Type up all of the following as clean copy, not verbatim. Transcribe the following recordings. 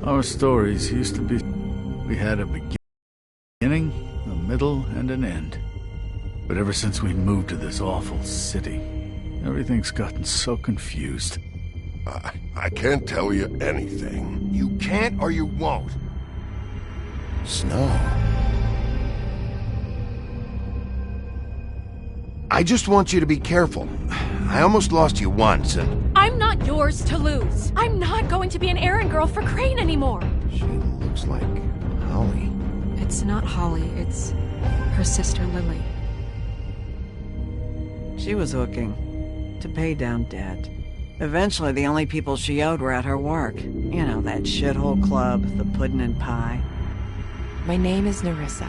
Our stories used to be... We had a beginning, a middle, and an end. But ever since we moved to this awful city, everything's gotten so confused. I can't tell you anything. You can't or you won't. Snow. I just want you to be careful. I almost lost you once, and... I'm not yours to lose. I'm not going to be an errand girl for Crane anymore. She looks like Holly. It's not Holly, it's her sister Lily. She was looking to pay down debt. Eventually, the only people she owed were at her work. You know, that shithole club, the Puddin' and Pie. My name is Nerissa.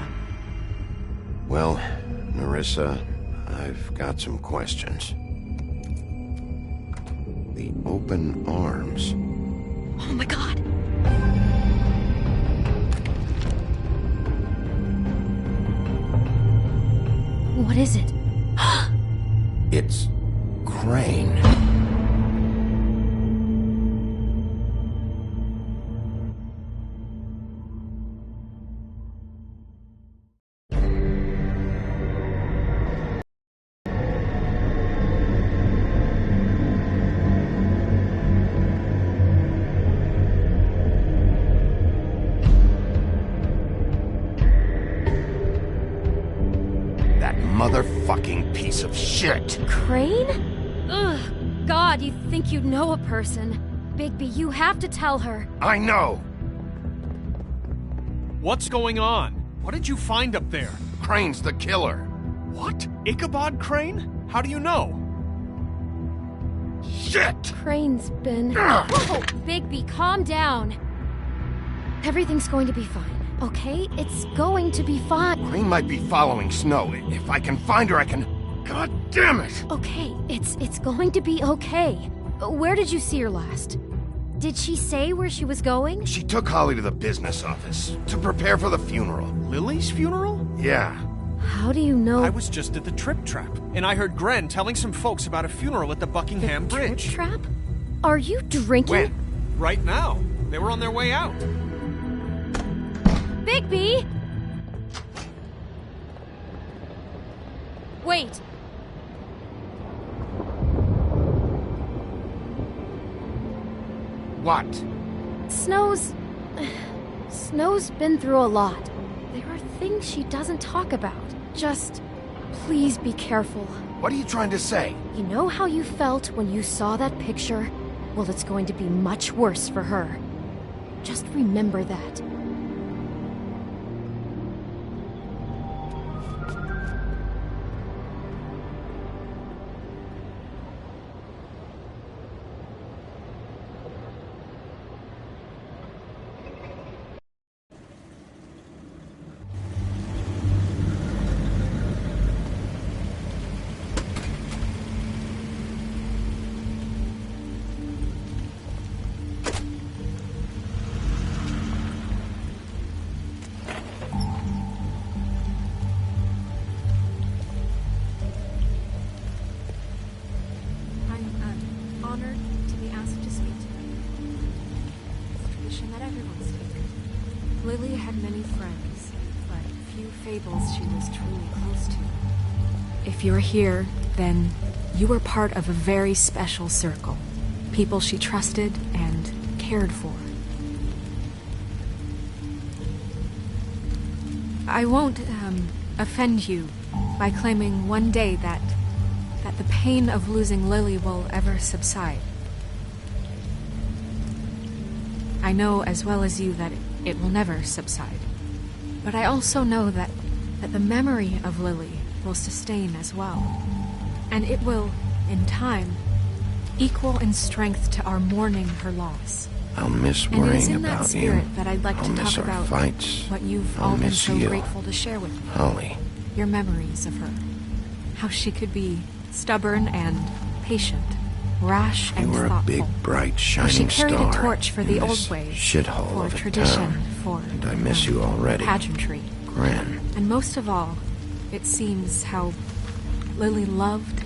Well, Nerissa, I've got some questions. The open arms. Oh my god. What is it? It's Crane. Motherfucking piece of shit! Crane? Ugh, God, you think you know a person. Bigby, you have to tell her. I know! What's going on? What did you find up there? Crane's the killer. What? Ichabod Crane? How do you know? Shit! Crane's been... Whoa! Bigby, calm down. Everything's going to be fine. Okay? It's going to be fine. Crane might be following Snow. If I can find her, I can... God damn it! Okay, it's going to be okay. Where did you see her last? Did she say where she was going? She took Holly to the business office to prepare for the funeral. Lily's funeral? Yeah. How do you know? I was just at the Trip Trap, and I heard Gren telling some folks about a funeral at the Buckingham Bridge. Trip Trap? Are you drinking? When? Right now. They were on their way out. Bigby! Wait. What? Snow's been through a lot. There are things she doesn't talk about. Just, please be careful. What are you trying to say? You know how you felt when you saw that picture? Well, it's going to be much worse for her. Just remember that. Honored to be asked to speak to them. It's a tradition that everyone's taken. Lily had many friends, but few fables she was truly close to. If you're here, then you were part of a very special circle. People she trusted and cared for. I won't, offend you by claiming one day that the pain of losing Lily will ever subside. I know as well as you that it will never subside. But I also know that the memory of Lily will sustain as well. And it will, in time, equal in strength to our mourning her loss. I'll miss And it is worrying in that about spirit you. that I'd like I'll to miss talk our about fights. what you've I'll all been miss so you. grateful to share with me. Holly. Your memories of her. How she could be stubborn and patient, rash and You were a thoughtful. big, bright, How she shining carried star a torch for in the this old ways, shithole for of a tradition, town. for And I miss you already. pageantry. Gren. And most of all, it seems how Lily loved.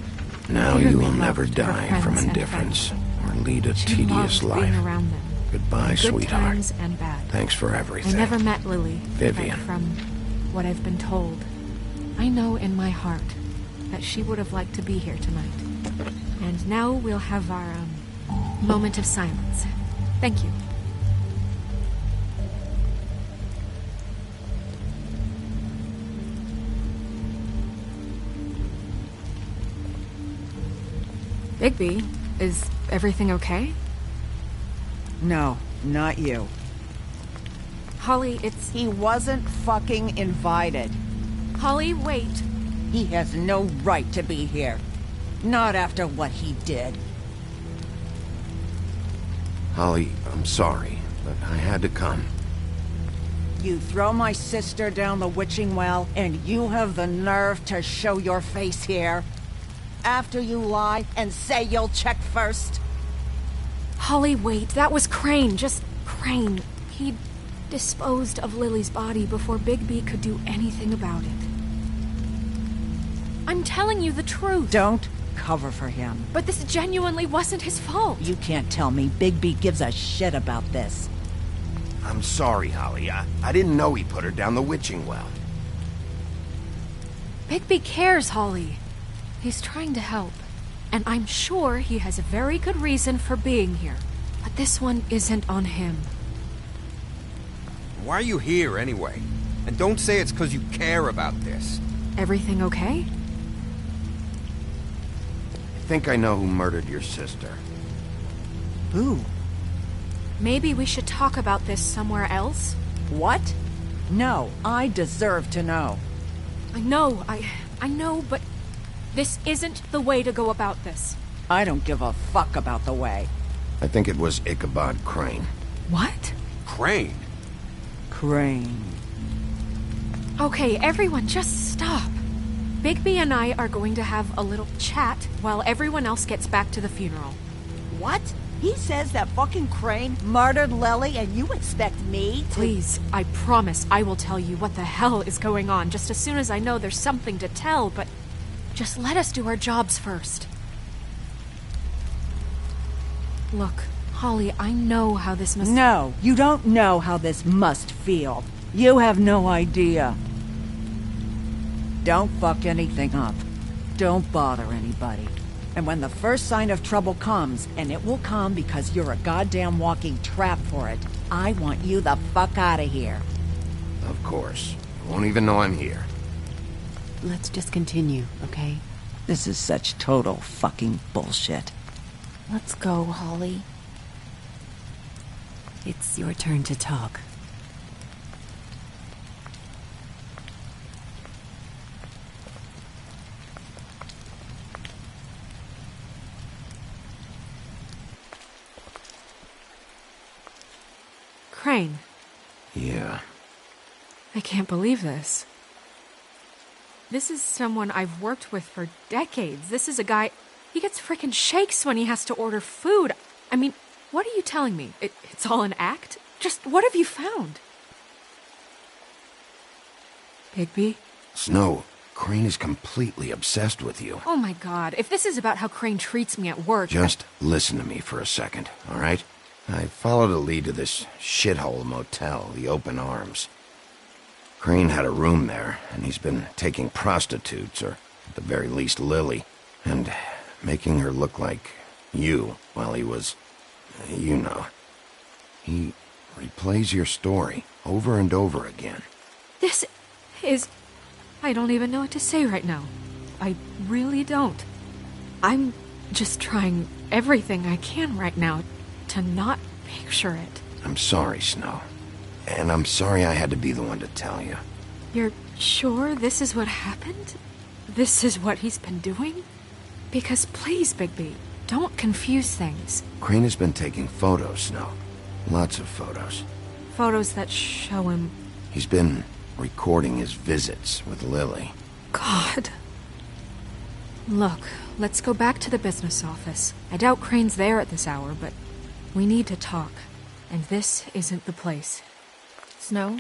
Now dearly you will loved never her die friends from and indifference family. or lead a She tedious loved being life. around them. Goodbye, Good sweetheart. times and bad. Thanks for I everything. never met Lily. Vivian. But from what I've been told, I know in my heart that she would have liked to be here tonight. And now we'll have our moment of silence. Thank you. Bigby, is everything okay? No, not you. Holly, it's... He wasn't fucking invited. Holly, wait. He has no right to be here. Not after what he did. Holly, I'm sorry, but I had to come. You throw my sister down the witching well, and you have the nerve to show your face here? After you lie and say you'll check first? Holly, wait. That was Crane. Just Crane. He disposed of Lily's body before Bigby could do anything about it. I'm telling you the truth. Don't cover for him. But this genuinely wasn't his fault. You can't tell me Bigby gives a shit about this. I'm sorry, Holly. I didn't know he put her down the witching well. Bigby cares, Holly. He's trying to help. And I'm sure he has a very good reason for being here. But this one isn't on him. Why are you here, anyway? And don't say it's because you care about this. Everything okay? I think I know who murdered your sister. Who? Maybe we should talk about this somewhere else? What? No, I deserve to know. I know, but this isn't the way to go about this. I don't give a fuck about the way. I think it was Ichabod Crane. What? Crane? Crane. Okay, everyone, just stop. Bigby and I are going to have a little chat while everyone else gets back to the funeral. What? He says that fucking Crane murdered Lily and you expect me to— Please, I promise I will tell you what the hell is going on just as soon as I know there's something to tell, but just let us do our jobs first. Look, Holly, I know how this must— No, you don't know how this must feel. You have no idea. Don't fuck anything up. Don't bother anybody. And when the first sign of trouble comes, and it will come because you're a goddamn walking trap for it, I want you the fuck out of here. Of course. You won't even know I'm here. Let's just continue, okay? This is such total fucking bullshit. Let's go, Holly. It's your turn to talk. Crane. Yeah. I can't believe this. This is someone I've worked with for decades. This is a guy... He gets frickin' shakes when he has to order food. I mean, what are you telling me? It's all an act? Just what have you found? Bigby? Snow, Crane is completely obsessed with you. Oh my god, if this is about how Crane treats me at work... Just listen to me for a second, all right? I followed a lead to this shithole motel, the Open Arms. Crane had a room there, and he's been taking prostitutes, or at the very least Lily, and making her look like you while he was... you know. He replays your story over and over again. This is... I don't even know what to say right now. I really don't. I'm just trying everything I can right now to not picture it. I'm sorry, Snow. And I'm sorry I had to be the one to tell you. You're sure this is what happened? This is what he's been doing? Because please, Bigby, don't confuse things. Crane has been taking photos, Snow. Lots of photos. Photos that show him... He's been recording his visits with Lily. God. Look, let's go back to the business office. I doubt Crane's there at this hour, but we need to talk. And this isn't the place. Snow?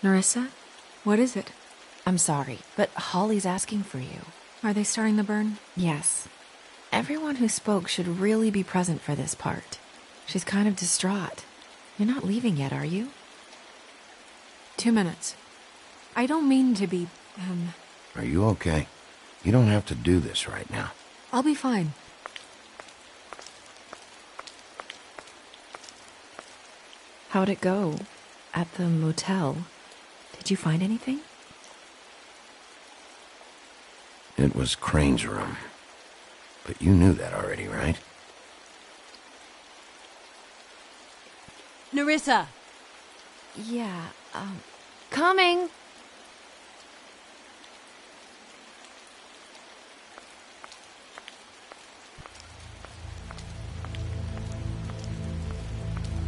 Nerissa? What is it? I'm sorry, but Holly's asking for you. Are they starting the burn? Yes. Everyone who spoke should really be present for this part. She's kind of distraught. You're not leaving yet, are you? 2 minutes. I don't mean to be, Are you okay? You don't have to do this right now. I'll be fine. How'd it go? At the motel? Did you find anything? It was Crane's room. But you knew that already, right? Nerissa! Yeah, coming!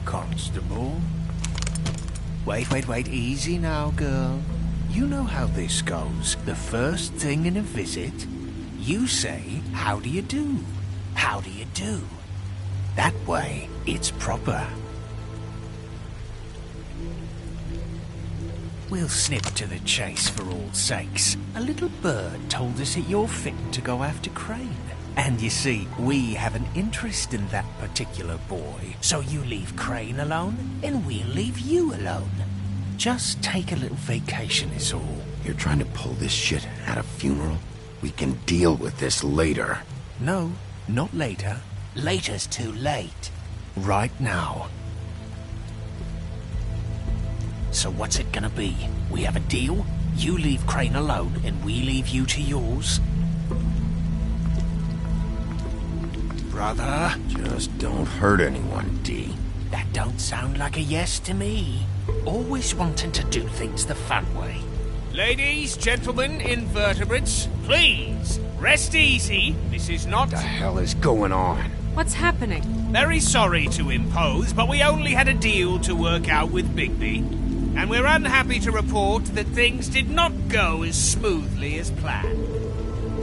Constable? Wait, easy now, girl. You know how this goes. The first thing in a visit, you say, how do you do? How do you do? That way, it's proper. We'll snip to the chase for all sakes. A little bird told us that you're fit to go after Crane. And you see, we have an interest in that particular boy. So you leave Crane alone, and we'll leave you alone. Just take a little vacation is all. You're trying to pull this shit at a funeral? We can deal with this later. No, not later. Later's too late. Right now. So what's it gonna be? We have a deal? You leave Crane alone, and we leave you to yours? Brother? Just don't hurt anyone, D. That don't sound like a yes to me. Always wanting to do things the fun way. Ladies, gentlemen, invertebrates, please, rest easy. This is not... What the hell is going on? What's happening? Very sorry to impose, but we only had a deal to work out with Bigby. And we're unhappy to report that things did not go as smoothly as planned.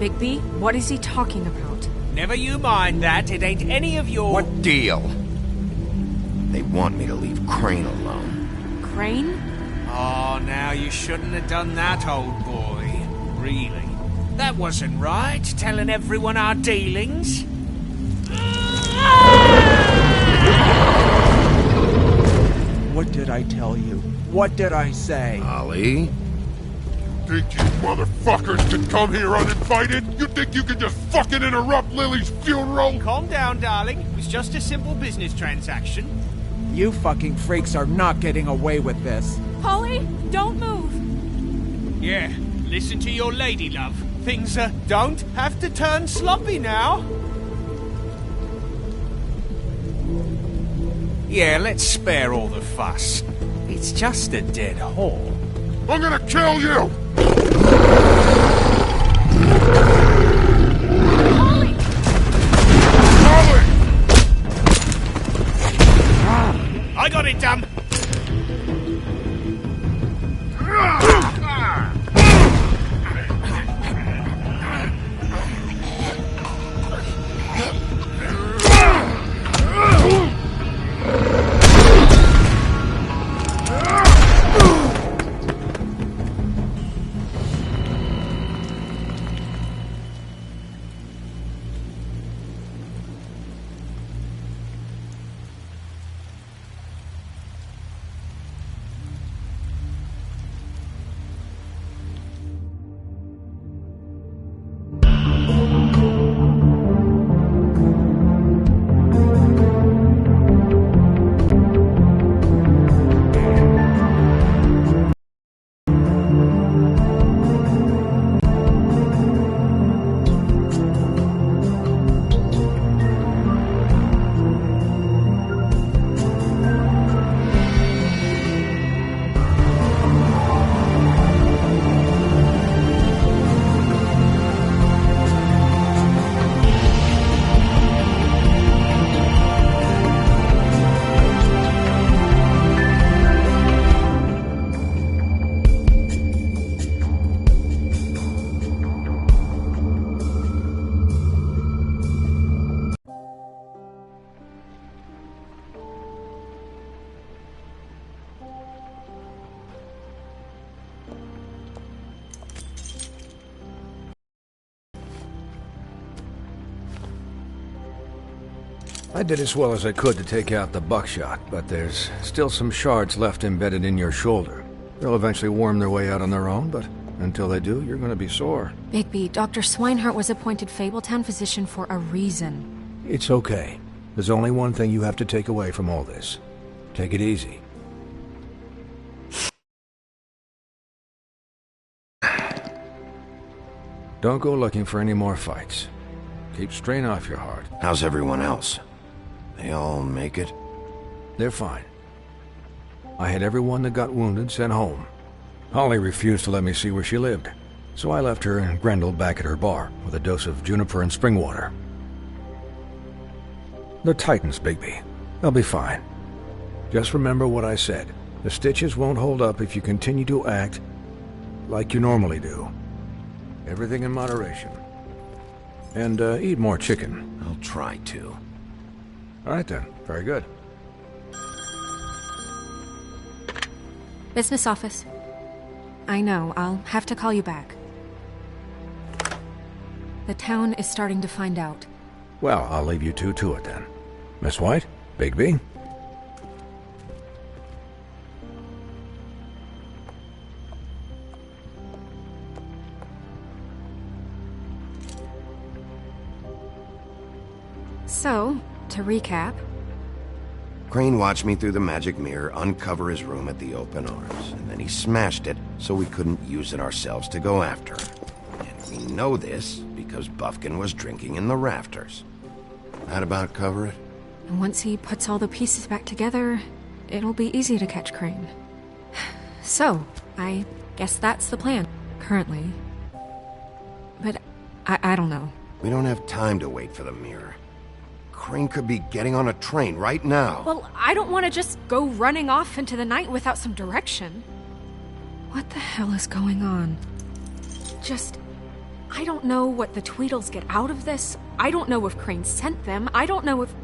Bigby, what is he talking about? Never you mind that, it ain't any of your... What deal? They want me to leave Crane alone. Crane? Oh, now you shouldn't have done that, old boy. Really. That wasn't right, telling everyone our dealings. What did I tell you? What did I say? Ollie? Think you motherfuckers can come here uninvited? You think you can just fucking interrupt Lily's funeral? Calm down, darling. It was just a simple business transaction. You fucking freaks are not getting away with this. Holly, don't move! Yeah, listen to your lady, love. Things, don't have to turn sloppy now. Yeah, let's spare all the fuss. It's just a dead whore. I'm gonna kill you! Holly! I got it, dumb. I did as well as I could to take out the buckshot, but there's still some shards left embedded in your shoulder. They'll eventually worm their way out on their own, but until they do, you're gonna be sore. Bigby, Dr. Swinehart was appointed Fabletown physician for a reason. It's okay. There's only one thing you have to take away from all this. Take it easy. Don't go looking for any more fights. Keep strain off your heart. How's everyone else? They all make it? They're fine. I had everyone that got wounded sent home. Holly refused to let me see where she lived, so I left her and Grendel back at her bar with a dose of juniper and spring water. They're Titans, Bigby. They'll be fine. Just remember what I said. The stitches won't hold up if you continue to act like you normally do. Everything in moderation. And eat more chicken. I'll try to. All right then. Very good. Business office. I know, I'll have to call you back. The town is starting to find out. Well, I'll leave you two to it then. Miss White? Bigby? So, to recap... Crane watched me through the magic mirror uncover his room at the Open Arms, and then he smashed it so we couldn't use it ourselves to go after him. And we know this because Bufkin was drinking in the rafters. That about cover it? And once he puts all the pieces back together, it'll be easy to catch Crane. So, I guess that's the plan, currently. But I don't know. We don't have time to wait for the mirror. Crane could be getting on a train right now. Well, I don't want to just go running off into the night without some direction. What the hell is going on? I don't know what the Tweedles get out of this. I don't know if Crane sent them. I don't know if...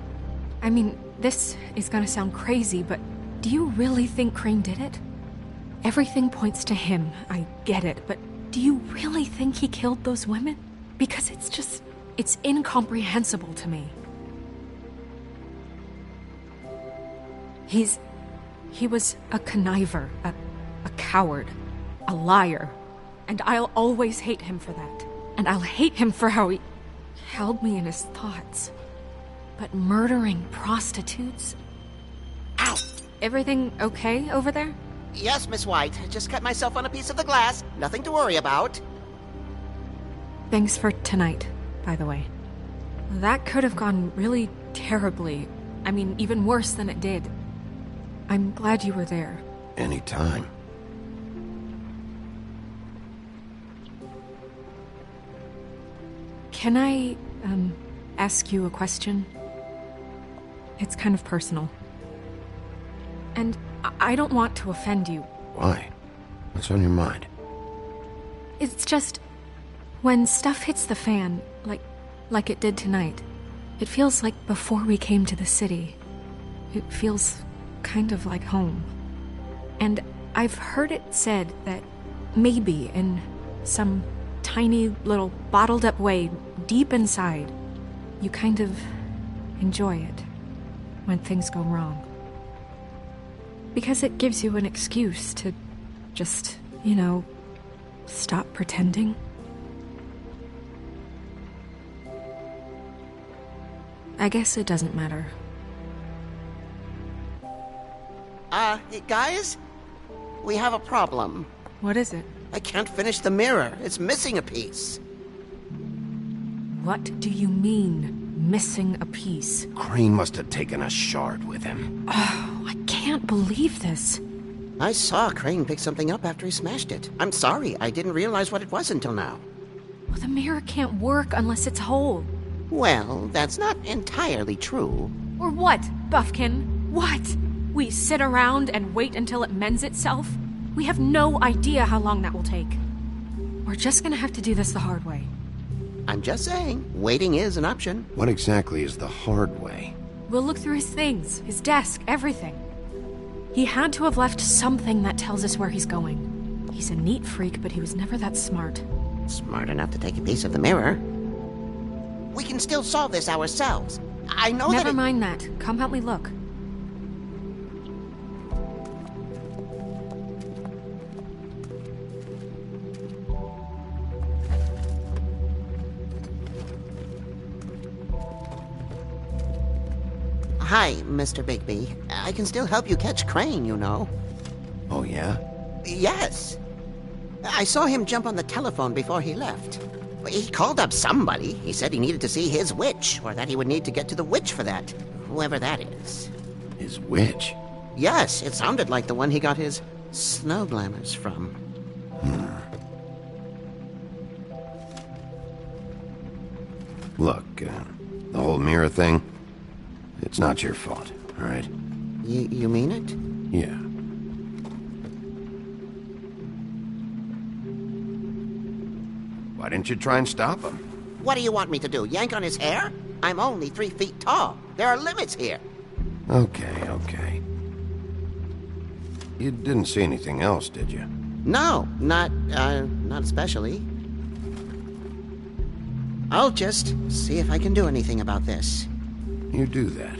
I mean, this is gonna sound crazy, but do you really think Crane did it? Everything points to him, I get it, but do you really think he killed those women? Because it's incomprehensible to me. He was a conniver, a coward, a liar, and I'll always hate him for that. And I'll hate him for how he held me in his thoughts. But murdering prostitutes? Ow! Everything okay over there? Yes, Miss White. Just cut myself on a piece of the glass. Nothing to worry about. Thanks for tonight, by the way. That could have gone really terribly. I mean, even worse than it did. I'm glad you were there. Anytime. Can I, ask you a question? It's kind of personal. And I don't want to offend you. Why? What's on your mind? It's just... when stuff hits the fan, like it did tonight, it feels like before we came to the city. It feels kind of like home. And I've heard it said that maybe in some tiny little bottled up way deep inside, you kind of enjoy it when things go wrong. Because it gives you an excuse to just, stop pretending. I guess it doesn't matter. Hey, guys? We have a problem. What is it? I can't finish the mirror. It's missing a piece. What do you mean, missing a piece? Crane must have taken a shard with him. Oh, I can't believe this. I saw Crane pick something up after he smashed it. I'm sorry, I didn't realize what it was until now. Well, the mirror can't work unless it's whole. Well, that's not entirely true. Or what, Bufkin? What? We sit around and wait until it mends itself? We have no idea how long that will take. We're just gonna have to do this the hard way. I'm just saying, waiting is an option. What exactly is the hard way? We'll look through his things, his desk, everything. He had to have left something that tells us where he's going. He's a neat freak, but he was never that smart. Smart enough to take a piece of the mirror. We can still solve this ourselves. I know that Never mind that. Come help me look. Hi, Mr. Bigby. I can still help you catch Crane, you know. Oh, yeah? Yes. I saw him jump on the telephone before he left. He called up somebody. He said he needed to see his witch, or that he would need to get to the witch for that. Whoever that is. His witch? Yes, it sounded like the one he got his snow glamours from. Look, the whole mirror thing, it's not your fault, all right? You mean it? Yeah. Why didn't you try and stop him? What do you want me to do, yank on his hair? I'm only 3 feet tall. There are limits here. Okay. You didn't see anything else, did you? No, not especially. I'll just see if I can do anything about this. You do that.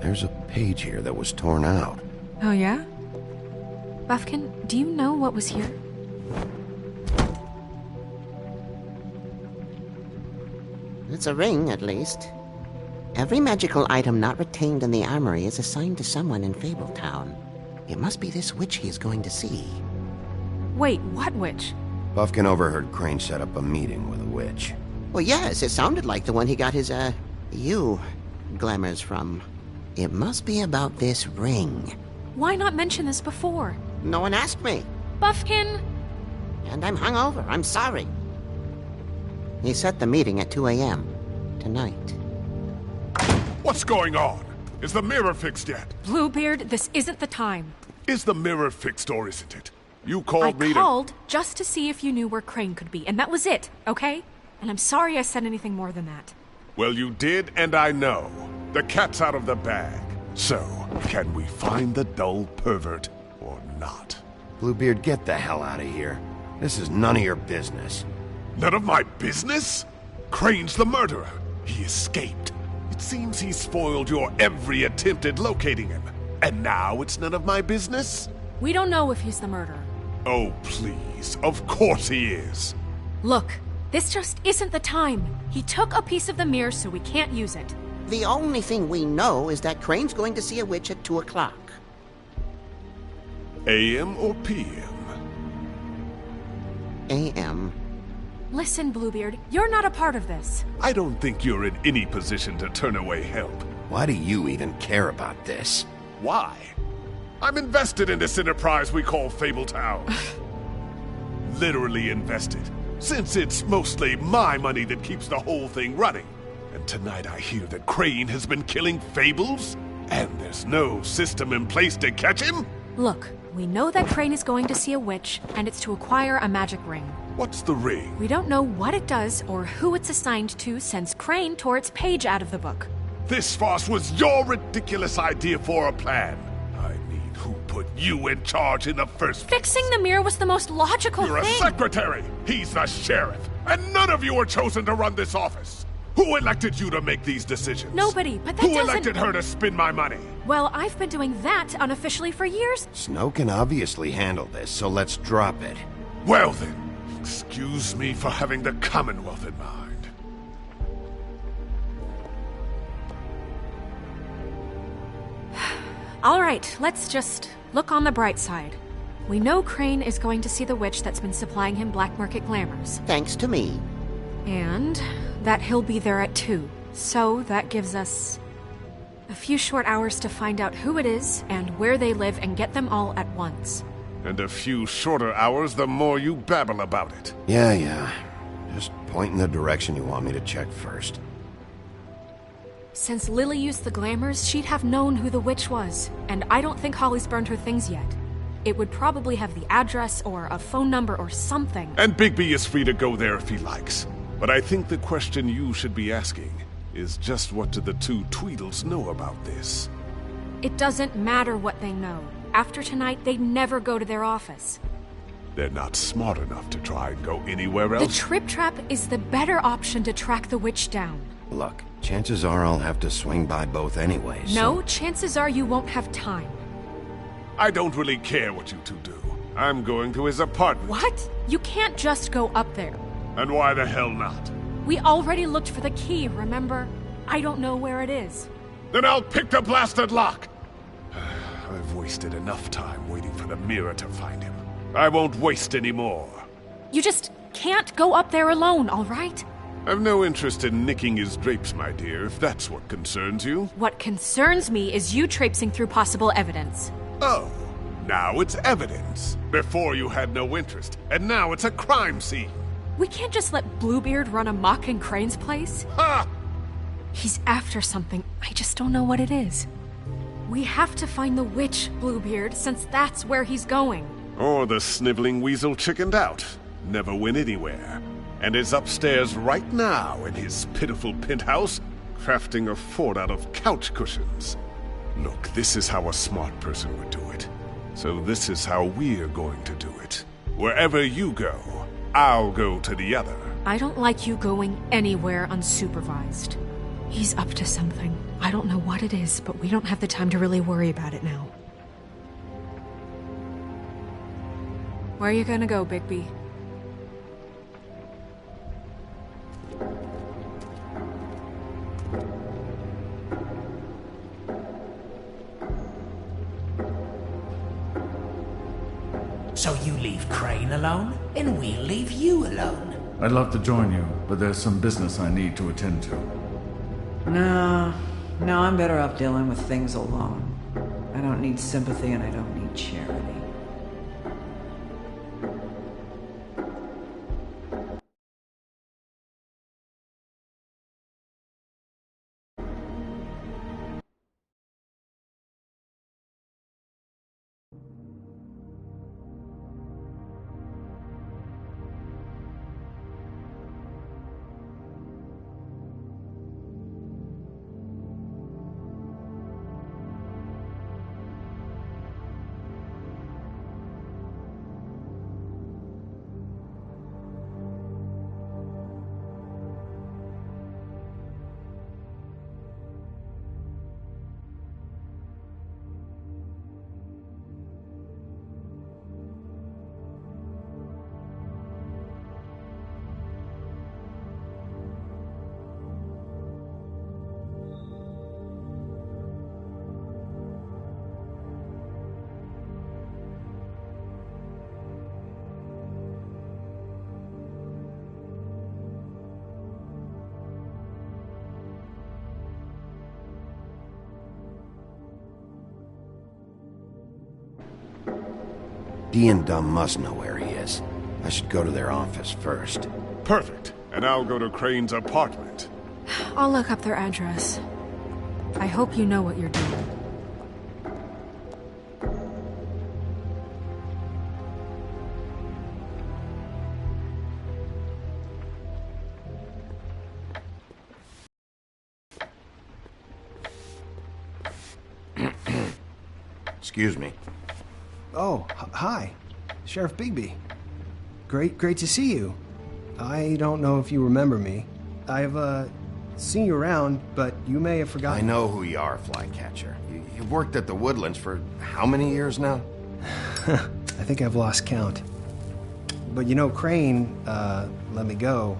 There's a page here that was torn out. Oh, yeah? Buffkin, do you know what was here? It's a ring, at least. Every magical item not retained in the armory is assigned to someone in Fabletown. It must be this witch he is going to see. Wait, what witch? Buffkin overheard Crane set up a meeting with a witch. Well, yes, it sounded like the one he got his, glamours from. It must be about this ring. Why not mention this before? No one asked me. Buffkin! And I'm hungover. I'm sorry. He set the meeting at 2 a.m. tonight. What's going on? Is the mirror fixed yet? Bluebeard, this isn't the time. Is the mirror fixed or isn't it? You called me I called just to see if you knew where Crane could be, and that was it, okay? And I'm sorry I said anything more than that. Well, you did, and I know. The cat's out of the bag. So, can we find the dull pervert or not? Bluebeard, get the hell out of here. This is none of your business. None of my business? Crane's the murderer. He escaped. It seems he spoiled your every attempt at locating him. And now it's none of my business? We don't know if he's the murderer. Oh, please. Of course he is. Look, this just isn't the time. He took a piece of the mirror, so we can't use it. The only thing we know is that Crane's going to see a witch at 2 o'clock. AM or PM? AM. Listen, Bluebeard, you're not a part of this. I don't think you're in any position to turn away help. Why do you even care about this? Why? I'm invested in this enterprise we call Fabletown. Literally invested, since it's mostly my money that keeps the whole thing running. And tonight I hear that Crane has been killing Fables, and there's no system in place to catch him? Look, we know that Crane is going to see a witch, and it's to acquire a magic ring. What's the ring? We don't know what it does or who it's assigned to since Crane tore its page out of the book. This farce was your ridiculous idea for a plan. I mean, who put you in charge in the first place? Fixing the mirror was the most logical You're thing. a secretary. He's the sheriff. And none of you were chosen to run this office. Who elected you to make these decisions? Nobody, but that Who doesn't... elected her to spend my money? Well, I've been doing that unofficially for years. Snow can obviously handle this, so let's drop it. Well then, excuse me for having the Commonwealth in mind. All right, let's just look on the bright side. We know Crane is going to see the witch that's been supplying him black market glamours. Thanks to me. And that he'll be there at 2. So that gives us A few short hours to find out who it is and where they live and get them all at once. And a few shorter hours the more you babble about it. Yeah. Just point in the direction you want me to check first. Since Lily used the glamours, she'd have known who the witch was. And I don't think Holly's burned her things yet. It would probably have the address or a phone number or something. And Bigby is free to go there if he likes. But I think the question you should be asking is just what do the two Tweedles know about this? It doesn't matter what they know. After tonight, they'd never go to their office. They're not smart enough to try and go anywhere else. The Trip Trap is the better option to track the witch down. Look, chances are I'll have to swing by both anyways. No, so... chances are you won't have time. I don't really care what you two do. I'm going to his apartment. What? You can't just go up there. And why the hell not? We already looked for the key, remember? I don't know where it is. Then I'll pick the blasted lock! I've wasted enough time waiting for the mirror to find him. I won't waste any more. You just can't go up there alone, all right? I've no interest in nicking his drapes, my dear, if that's what concerns you. What concerns me is you traipsing through possible evidence. Oh, now it's evidence. Before you had no interest, and now it's a crime scene. We can't just let Bluebeard run amok in Crane's place. Ha! He's after something. I just don't know what it is. We have to find the witch, Bluebeard, since that's where he's going. Or the sniveling weasel chickened out. Never went anywhere. And is upstairs right now in his pitiful penthouse, crafting a fort out of couch cushions. Look, this is how a smart person would do it. So this is how we're going to do it. Wherever you go, I'll go to the other. I don't like you going anywhere unsupervised. He's up to something. I don't know what it is, but we don't have the time to really worry about it now. Where are you gonna go, Bigby? So you leave Crane alone, and we'll leave you alone. I'd love to join you, but there's some business I need to attend to. No, I'm better off dealing with things alone. I don't need sympathy and I don't need charity. Dee and Dumb must know where he is. I should go to their office first. Perfect. And I'll go to Crane's apartment. I'll look up their address. I hope you know what you're doing. Excuse me. Oh, hi. Sheriff Bigby. Great to see you. I don't know if you remember me. I've, seen you around, but you may have forgotten. I know who you are, Flycatcher. You've worked at the Woodlands for how many years now? I think I've lost count. But you know, Crane, let me go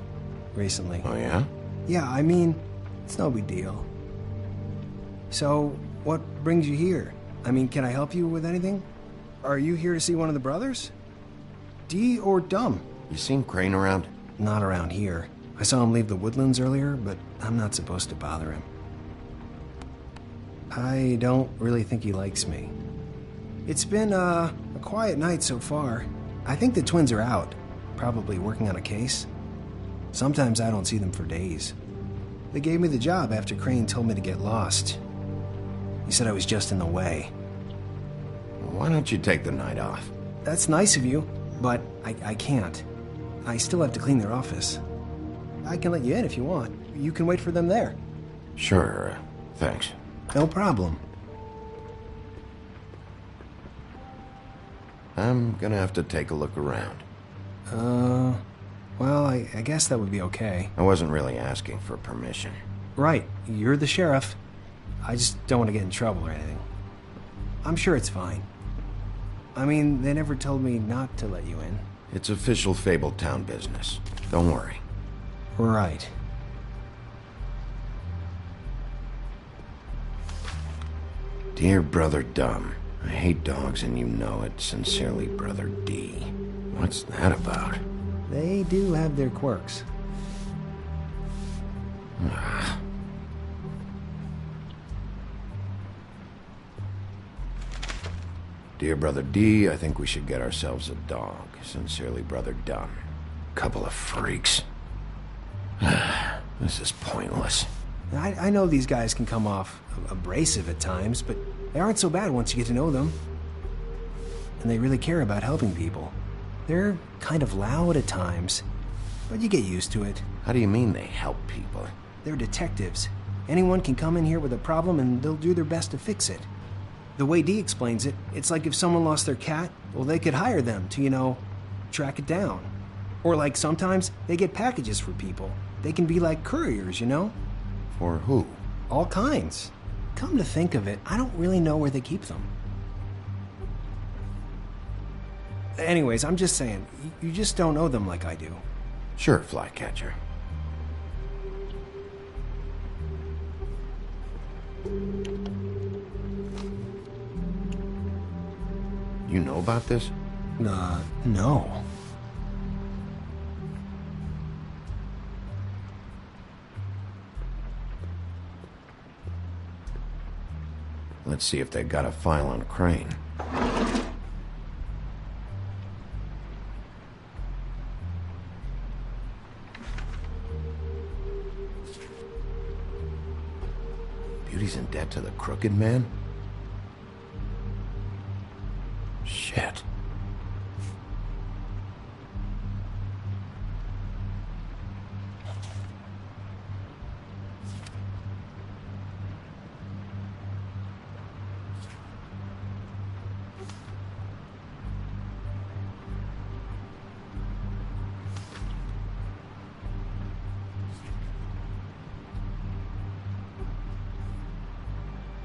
recently. Oh, yeah? Yeah, I mean, it's no big deal. So, what brings you here? I mean, can I help you with anything? Are you here to see one of the brothers? Dee or Dumb? You seen Crane around? Not around here. I saw him leave the Woodlands earlier, but I'm not supposed to bother him. I don't really think he likes me. It's been, a quiet night so far. I think the twins are out, probably working on a case. Sometimes I don't see them for days. They gave me the job after Crane told me to get lost. He said I was just in the way. Why don't you take the night off? That's nice of you, but I can't. I still have to clean their office. I can let you in if you want. You can wait for them there. Sure, thanks. No problem. I'm gonna have to take a look around. Well, I guess that would be okay. I wasn't really asking for permission. Right, you're the sheriff. I just don't want to get in trouble or anything. I'm sure it's fine. I mean, they never told me not to let you in. It's official Fabletown business. Don't worry. Right. Dear Brother Dumb, I hate dogs and you know it. Sincerely, Brother D. What's that about? They do have their quirks. Dear Brother D, I think we should get ourselves a dog. Sincerely, Brother Dumb. Couple of freaks. This is pointless. I know these guys can come off abrasive at times, but they aren't so bad once you get to know them. And they really care about helping people. They're kind of loud at times, but you get used to it. How do you mean they help people? They're detectives. Anyone can come in here with a problem and they'll do their best to fix it. The way Dee explains it, it's like if someone lost their cat, well, they could hire them to, track it down. Or like sometimes they get packages for people. They can be like couriers, For who? All kinds. Come to think of it, I don't really know where they keep them. Anyways, I'm just saying, you just don't know them like I do. Sure, Flycatcher. You know about this? No. Let's see if they got a file on Crane. Beauty's in debt to the Crooked Man? Shit.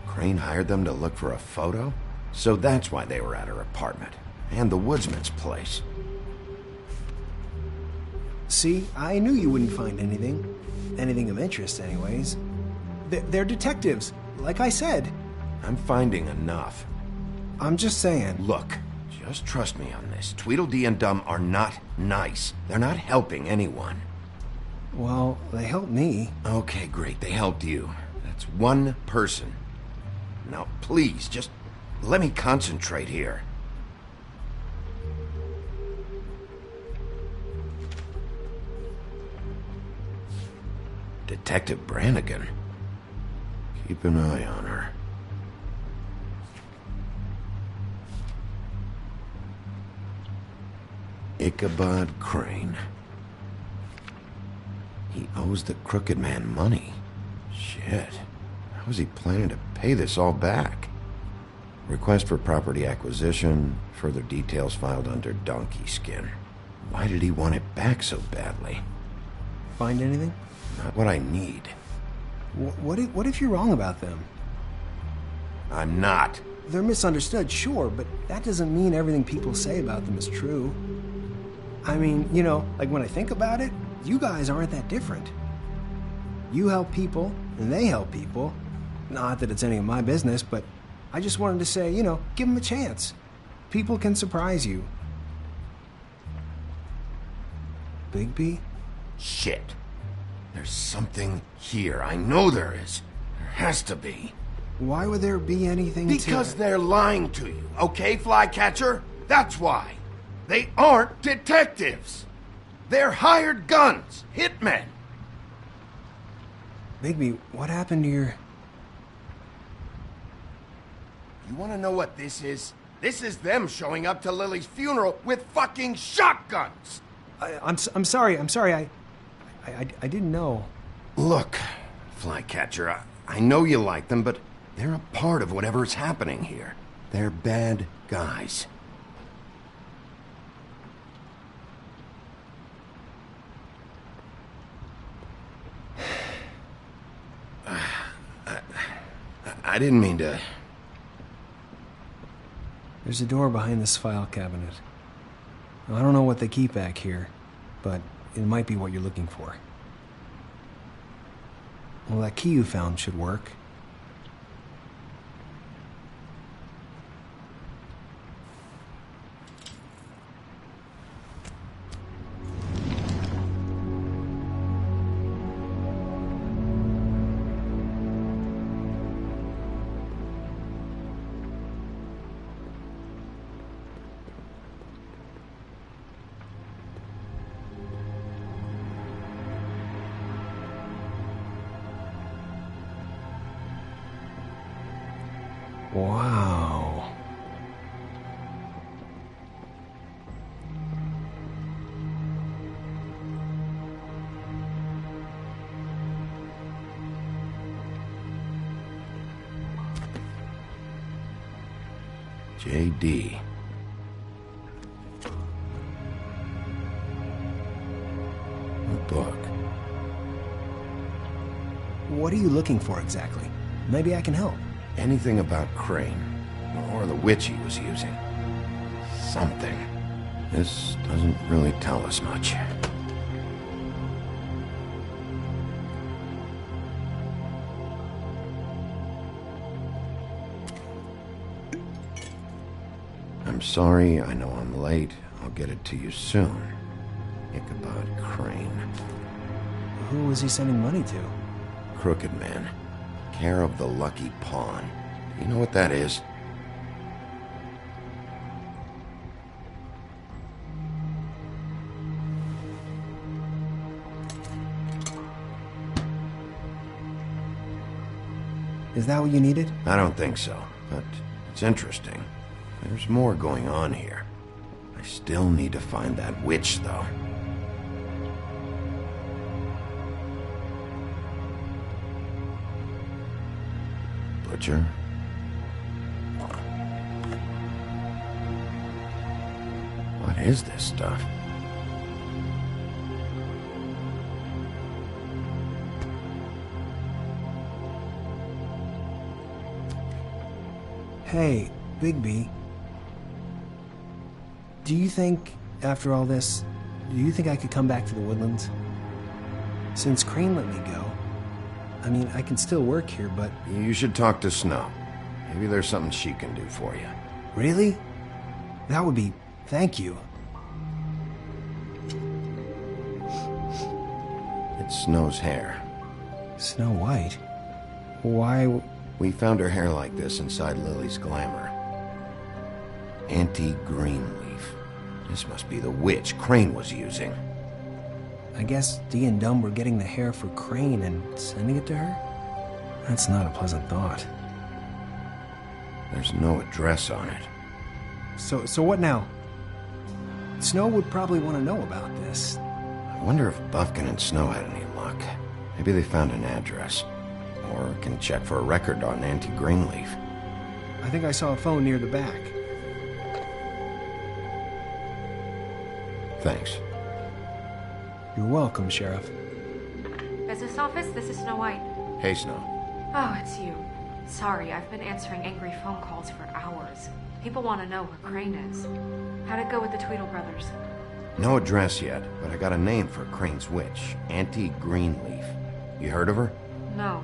Crane hired them to look for a photo? So that's why they were at her apartment. And the woodsman's place. See, I knew you wouldn't find anything. Anything of interest, anyways. They're detectives, like I said. I'm finding enough. I'm just saying. Look, just trust me on this. Tweedledee and Dumb are not nice. They're not helping anyone. Well, they helped me. Okay, great. They helped you. That's one person. Now, please, just let me concentrate here. Detective Brannigan. Keep an eye on her. Ichabod Crane. He owes the Crooked Man money. Shit. How is he planning to pay this all back? Request for property acquisition. Further details filed under Donkey Skin. Why did he want it back so badly? Find anything? Not what I need. What if you're wrong about them? I'm not. They're misunderstood, sure, but that doesn't mean everything people say about them is true. I mean, like when I think about it, you guys aren't that different. You help people, and they help people. Not that it's any of my business, but I just wanted to say, give them a chance. People can surprise you. Bigby? Shit. There's something here. I know there is. There has to be. Why would there be anything Because they're lying to you, okay, Flycatcher? That's why. They aren't detectives. They're hired guns, hitmen. Bigby, what happened to your... You want to know what this is? This is them showing up to Lily's funeral with fucking shotguns! I'm sorry, I didn't know. Look, Flycatcher, I know you like them, but they're a part of whatever's happening here. They're bad guys. I didn't mean to... There's a door behind this file cabinet. I don't know what they keep back here, but it might be what you're looking for. Well, that key you found should work. Wow. J.D. A book. What are you looking for exactly? Maybe I can help. Anything about Crane, or the witch he was using. Something. This doesn't really tell us much. I'm sorry, I know I'm late. I'll get it to you soon. Ichabod Crane. Who was he sending money to? Crooked Man. Care of the Lucky Pawn. You know what that is? Is that what you needed? I don't think so, but it's interesting. There's more going on here. I still need to find that witch, though. Butcher? What is this stuff? Hey, Bigby. Do you think, after all this, do you think I could come back to the Woodlands? Since Crane let me go, I mean, I can still work here, but... You should talk to Snow. Maybe there's something she can do for you. Really? That would be... Thank you. It's Snow's hair. Snow White? Why... We found her hair like this inside Lily's glamour. Auntie Greenleaf. This must be the witch Crane was using. I guess Dee and Dumb were getting the hair for Crane and sending it to her? That's not a pleasant thought. There's no address on it. So what now? Snow would probably want to know about this. I wonder if Bufkin and Snow had any luck. Maybe they found an address. Or can check for a record on Auntie Greenleaf. I think I saw a phone near the back. Thanks. You're welcome, Sheriff. Business office, this is Snow White. Hey, Snow. Oh, it's you. Sorry, I've been answering angry phone calls for hours. People want to know where Crane is. How'd it go with the Tweedle brothers? No address yet, but I got a name for Crane's witch. Auntie Greenleaf. You heard of her? No.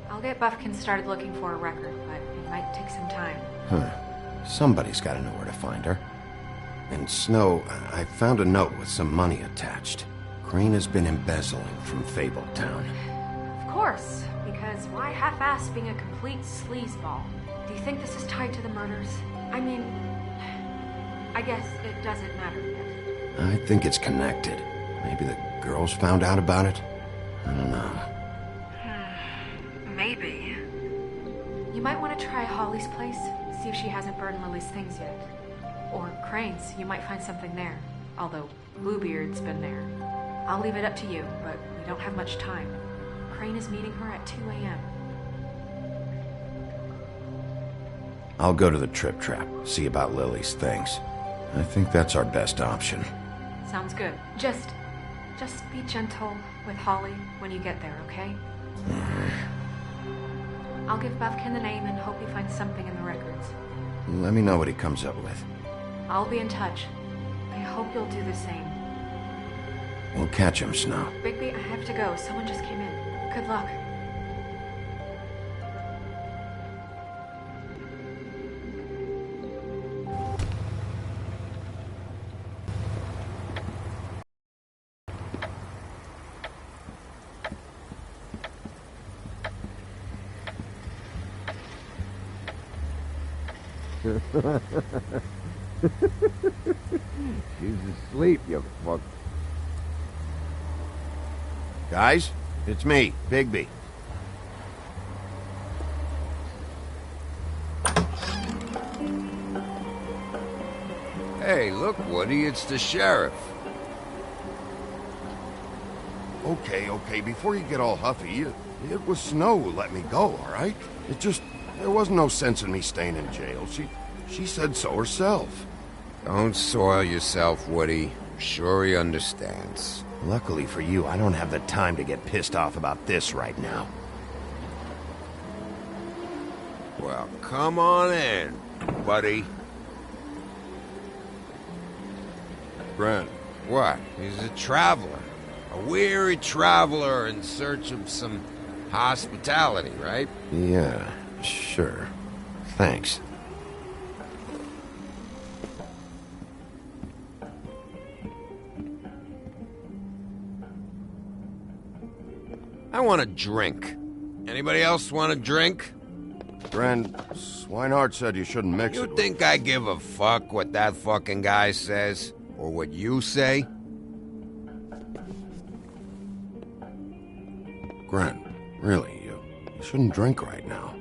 I'll get Bufkin started looking for a record, but it might take some time. Huh. Somebody's got to know where to find her. And Snow, I found a note with some money attached. Crane has been embezzling from Fabletown. Of course, because why half-ass being a complete sleazeball? Do you think this is tied to the murders? I mean, I guess it doesn't matter yet. I think it's connected. Maybe the girls found out about it? I don't know. Maybe. You might want to try Holly's place, see if she hasn't burned Lily's things yet. Or Crane's, you might find something there. Although Bluebeard's been there. I'll leave it up to you, but we don't have much time. Crane is meeting her at 2 a.m. I'll go to the Trip Trap, see about Lily's things. I think that's our best option. Sounds good. Just be gentle with Holly when you get there, okay? I'll give Bufkin the name and hope he finds something in the records. Let me know what he comes up with. I'll be in touch. I hope you'll do the same. We'll catch him, Snow. Bigby, I have to go. Someone just came in. Good luck. She's asleep, you fuck. Guys, it's me, Bigby. Hey, look, Woody, it's the sheriff. Okay, before you get all huffy, it was Snow who let me go, all right? There wasn't no sense in me staying in jail. She said so herself. Don't soil yourself, Woody. I'm sure he understands. Luckily for you, I don't have the time to get pissed off about this right now. Well, come on in, buddy. Brent. What? He's a traveler. A weary traveler in search of some hospitality, right? Yeah, sure. Thanks. I want a drink. Anybody else want a drink? Brent, Swinehart said you shouldn't mix it. You think I give a fuck what that fucking guy says? Or what you say? Grant, really, you shouldn't drink right now.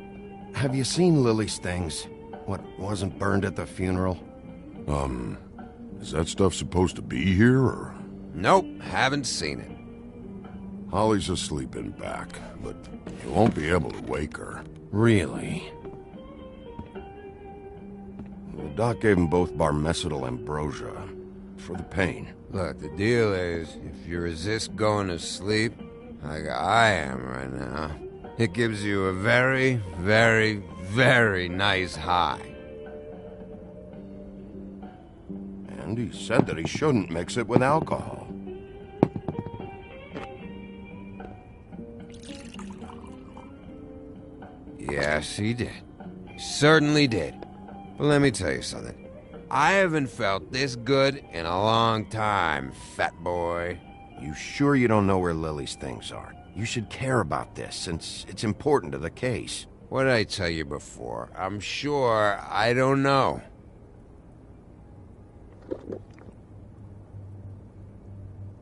Have you seen Lily's things? What wasn't burned at the funeral? Is that stuff supposed to be here, or...? Nope, haven't seen it. Holly's asleep in back, but you won't be able to wake her. Really? The doc gave them both Barmecidal ambrosia for the pain. Look, the deal is, if you resist going to sleep, like I am right now, it gives you a very, very, very nice high. And he said that he shouldn't mix it with alcohol. Yes, he did. He certainly did. But let me tell you something. I haven't felt this good in a long time, fat boy. You sure you don't know where Lily's things are? You should care about this, since it's important to the case. What did I tell you before? I'm sure I don't know.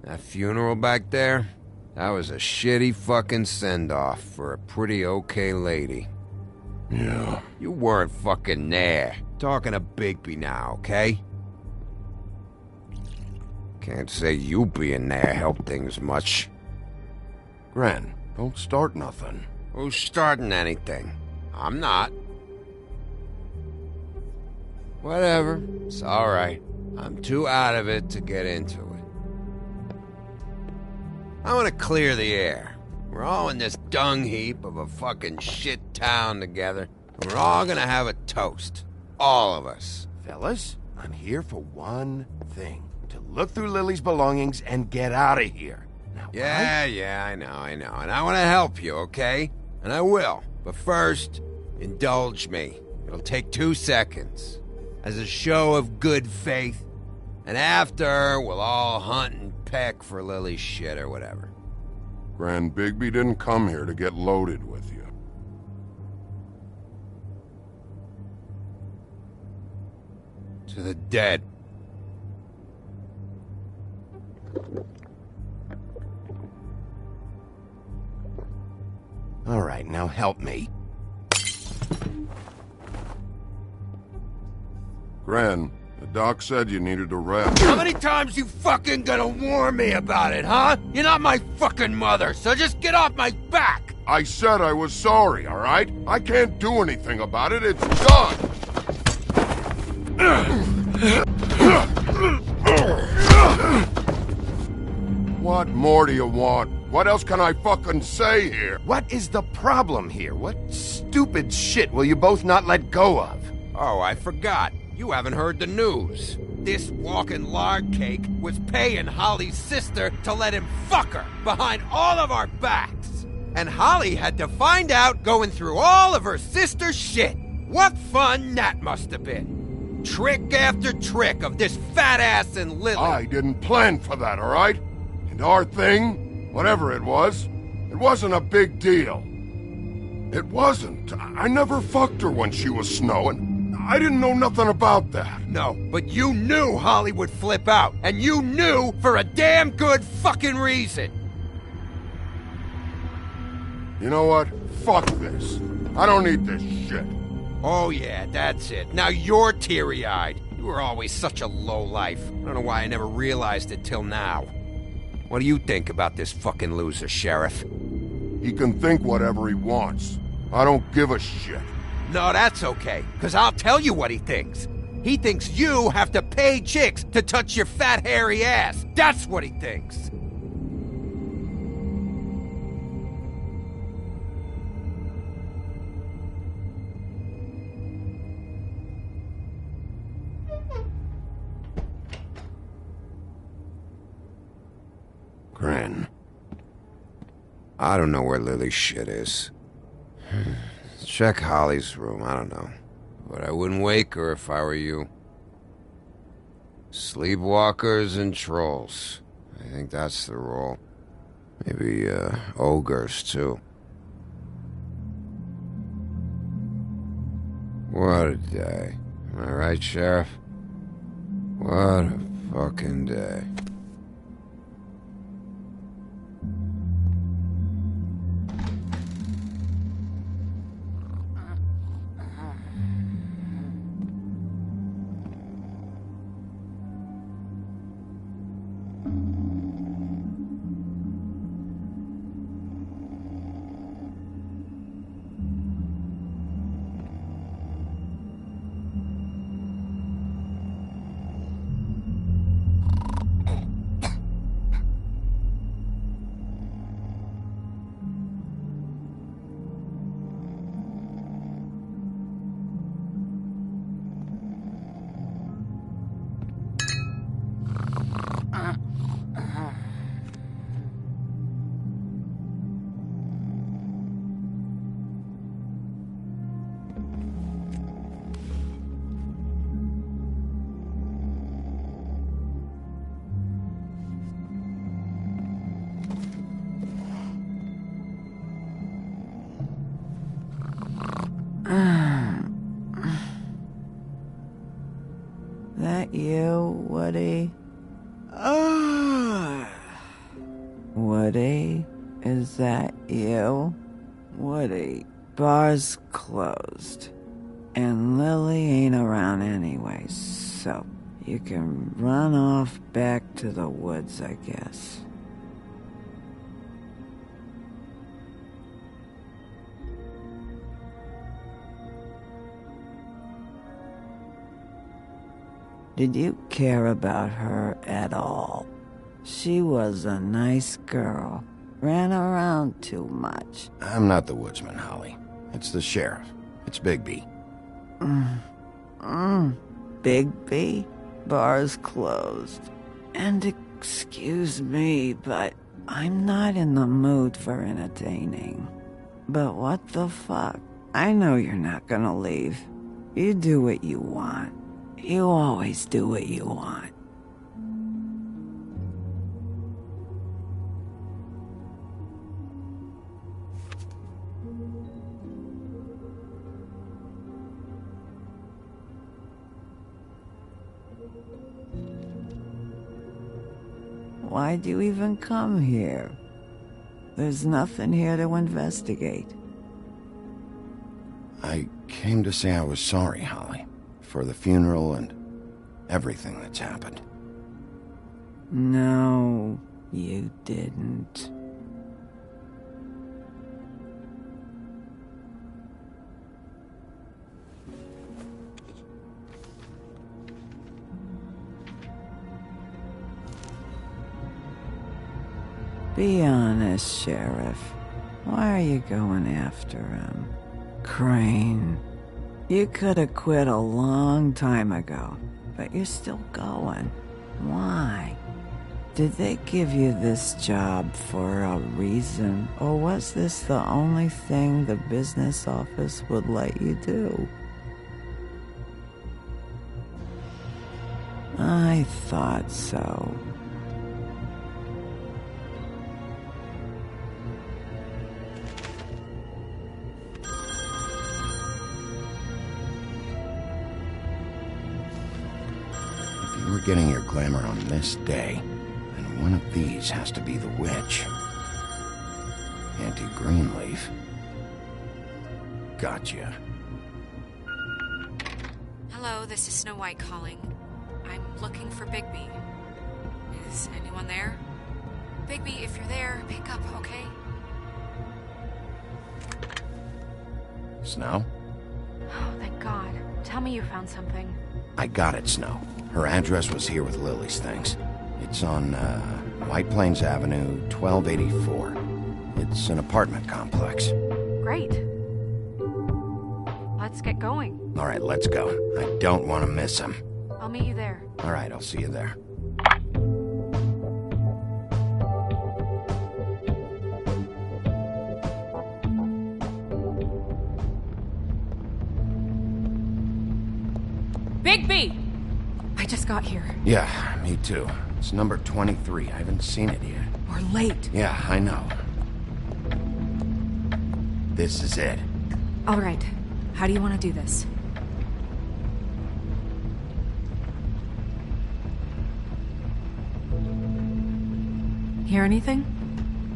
That funeral back there? That was a shitty fucking send-off for a pretty okay lady. Yeah. You weren't fucking there. Talking to Bigby now, okay? Can't say you being there helped things much. Gran, don't start nothing. Who's starting anything? I'm not. Whatever. It's alright. I'm too out of it to get into it. I want to clear the air. We're all in this dung heap of a fucking shit town together, and we're all gonna have a toast. All of us. Fellas, I'm here for one thing. To look through Lily's belongings and get out of here. Now, Yeah, I know. And I want to help you, okay? And I will. But first, indulge me. It'll take 2 seconds. As a show of good faith. And after, we'll all hunt and peck for Lily's shit or whatever. Grand Bigby didn't come here to get loaded with you. To the dead. All right, now help me. Gran, the doc said you needed a rest. How many times you fucking gonna warn me about it, huh? You're not my fucking mother, so just get off my back! I said I was sorry, all right? I can't do anything about it. It's done! What more do you want? What else can I fucking say here? What is the problem here? What stupid shit will you both not let go of? Oh, I forgot. You haven't heard the news. This walking lard cake was paying Holly's sister to let him fuck her behind all of our backs. And Holly had to find out going through all of her sister's shit. What fun that must have been. Trick after trick of this fat ass and Lily. I didn't plan for that, all right? And our thing, whatever it wasn't a big deal. It wasn't. I never fucked her when she was snowing. I didn't know nothing about that. No, but you knew Holly would flip out, and you knew for a damn good fucking reason. You know what? Fuck this. I don't need this shit. Oh yeah, that's it. Now you're teary-eyed. You were always such a lowlife. I don't know why I never realized it till now. What do you think about this fucking loser, Sheriff? He can think whatever he wants. I don't give a shit. No, that's okay, because I'll tell you what he thinks. He thinks you have to pay chicks to touch your fat, hairy ass. That's what he thinks. Gran. I don't know where Lily's shit is. Check Holly's room, I don't know. But I wouldn't wake her if I were you. Sleepwalkers and trolls. I think that's the rule. Maybe, ogres, too. What a day. Am I right, Sheriff? What a fucking day. That you, Woody? Woody? Is that you? Woody, bar's closed. And Lily ain't around anyway, so you can run off back to the woods, I guess. Did you care about her at all? She was a nice girl. Ran around too much. I'm not the woodsman, Holly. It's the sheriff. It's Bigby. Bigby? Bar's closed. And excuse me, but I'm not in the mood for entertaining. But what the fuck? I know you're not gonna leave. You do what you want. You always do what you want. Why'd you even come here? There's nothing here to investigate. I came to say I was sorry, Holly, for the funeral and everything that's happened. No, you didn't. Be honest, Sheriff. Why are you going after him? Crane, you could have quit a long time ago, but you're still going. Why? Did they give you this job for a reason, or was this the only thing the business office would let you do? I thought so. We're getting your glamour on this day, and one of these has to be the witch. Auntie Greenleaf. Gotcha. Hello, this is Snow White calling. I'm looking for Bigby. Is anyone there? Bigby, if you're there, pick up, okay? Snow? Oh, thank God. Tell me you found something. I got it, Snow. Her address was here with Lily's things. It's on, White Plains Avenue, 1284. It's an apartment complex. Great. Let's get going. All right, let's go. I don't want to miss him. I'll meet you there. All right, I'll see you there. Bigby! I just got here. Yeah, me too. It's number 23. I haven't seen it yet. We're late. Yeah, I know. This is it. All right. How do you want to do this? Hear anything?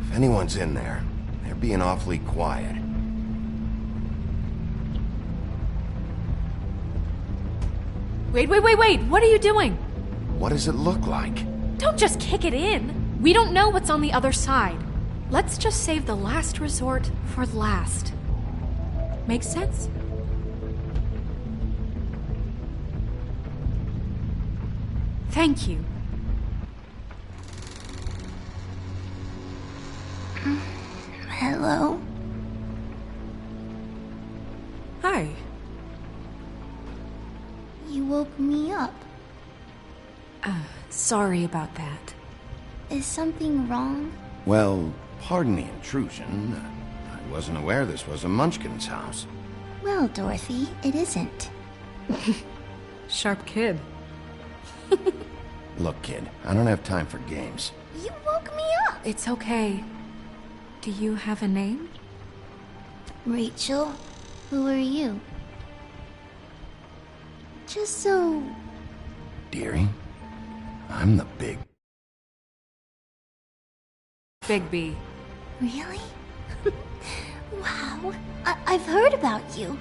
If anyone's in there, they're being awfully quiet. Wait! What are you doing? What does it look like? Don't just kick it in. We don't know what's on the other side. Let's just save the last resort for last. Makes sense? Thank you. Hello? Hi. You woke me up. Sorry about that. Is something wrong? Well, pardon the intrusion. I wasn't aware this was a Munchkin's house. Well, Dorothy, it isn't. Sharp kid. Look, kid, I don't have time for games. You woke me up! It's okay. Do you have a name? Rachel, who are you? Just so... Dearie, I'm the big... Bigby. Really? Wow, I've heard about you.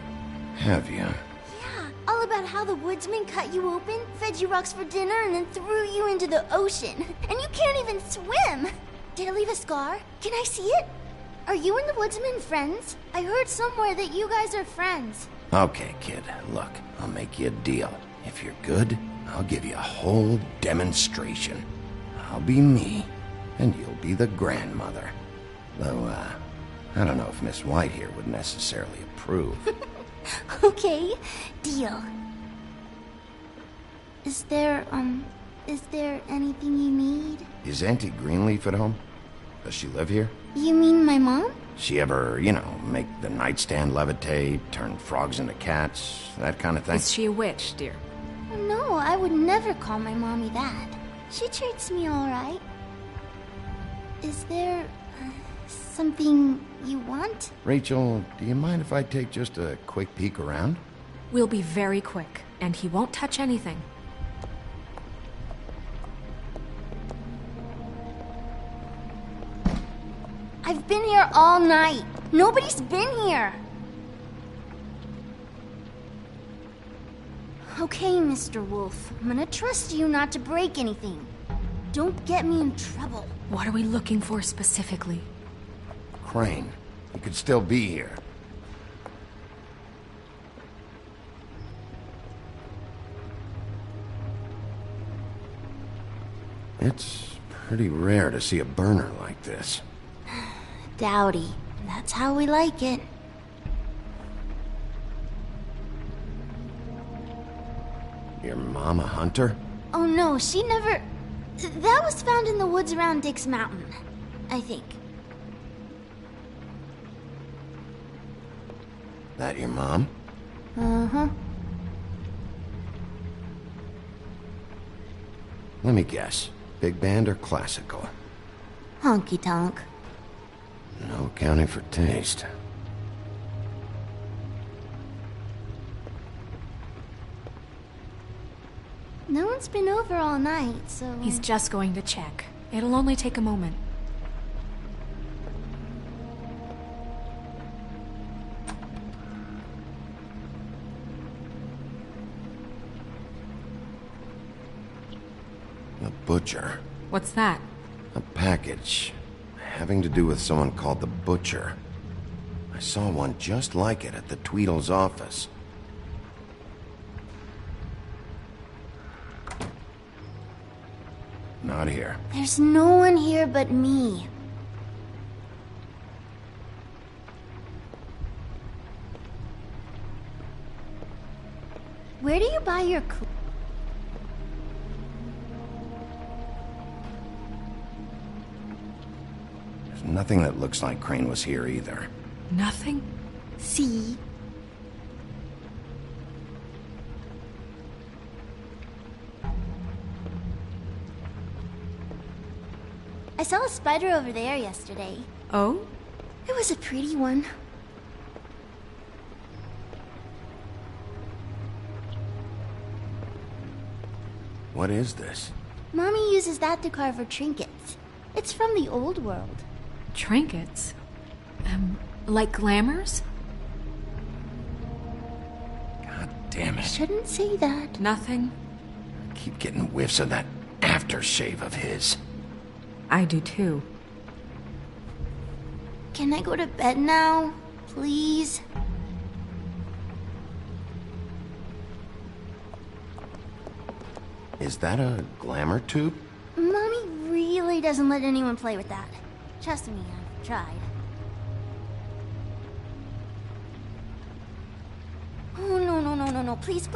Have you? Yeah, all about how the woodsman cut you open, fed you rocks for dinner, and then threw you into the ocean. And you can't even swim! Did it leave a scar? Can I see it? Are you and the woodsman friends? I heard somewhere that you guys are friends. Okay, kid, look, I'll make you a deal. If you're good, I'll give you a whole demonstration. I'll be me, and you'll be the grandmother. Though, I don't know if Miss White here would necessarily approve. Okay, deal. Is there anything you need? Is Auntie Greenleaf at home? Does she live here? You mean my mom? She ever, make the nightstand levitate, turn frogs into cats, that kind of thing? Is she a witch, dear? No, I would never call my mommy that. She treats me all right. Is there something you want? Rachel, do you mind if I take just a quick peek around? We'll be very quick, and he won't touch anything. I've been here all night. Nobody's been here. Okay, Mr. Wolf. I'm gonna trust you not to break anything. Don't get me in trouble. What are we looking for specifically? Crane. He could still be here. It's pretty rare to see a burner like this. Dowdy. That's how we like it. Your mom a hunter? Oh no, she never... That was found in the woods around Dick's Mountain, I think. That your mom? Uh-huh. Let me guess. Big band or classical? Honky tonk. No accounting for taste. No one's been over all night, so... He's just going to check. It'll only take a moment. The Butcher. What's that? A package. Having to do with someone called the Butcher. I saw one just like it at the Tweedle's office. Not here. There's no one here but me. Where do you buy your clothes? There's nothing that looks like Crane was here either. Nothing? See? I saw a spider over there yesterday. Oh? It was a pretty one. What is this? Mommy uses that to carve her trinkets. It's from the old world. Trinkets? Like glamours? God damn it. Shouldn't say that. Nothing? I keep getting whiffs of that aftershave of his. I do too. Can I go to bed now? Please? Is that a glamour tube? Mommy really doesn't let anyone play with that. Trust me, I've tried. Oh, no. Please,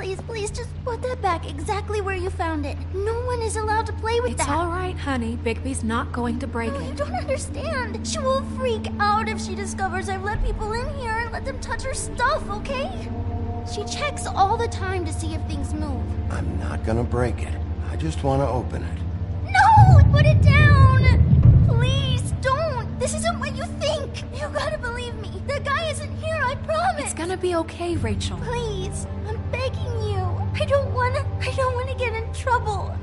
just put that back exactly where you found it. No one is allowed to play with that. It's all right, honey. Bigby's not going to break it. You don't understand. She will freak out if she discovers I've let people in here and let them touch her stuff, okay? She checks all the time to see if things move. I'm not gonna break it. I just want to open it. No! Put it down! Please, don't! This isn't what you think! You gotta believe me. The guy isn't here, I promise! It's gonna be okay, Rachel. Please, I'm begging you. I don't wanna get in trouble.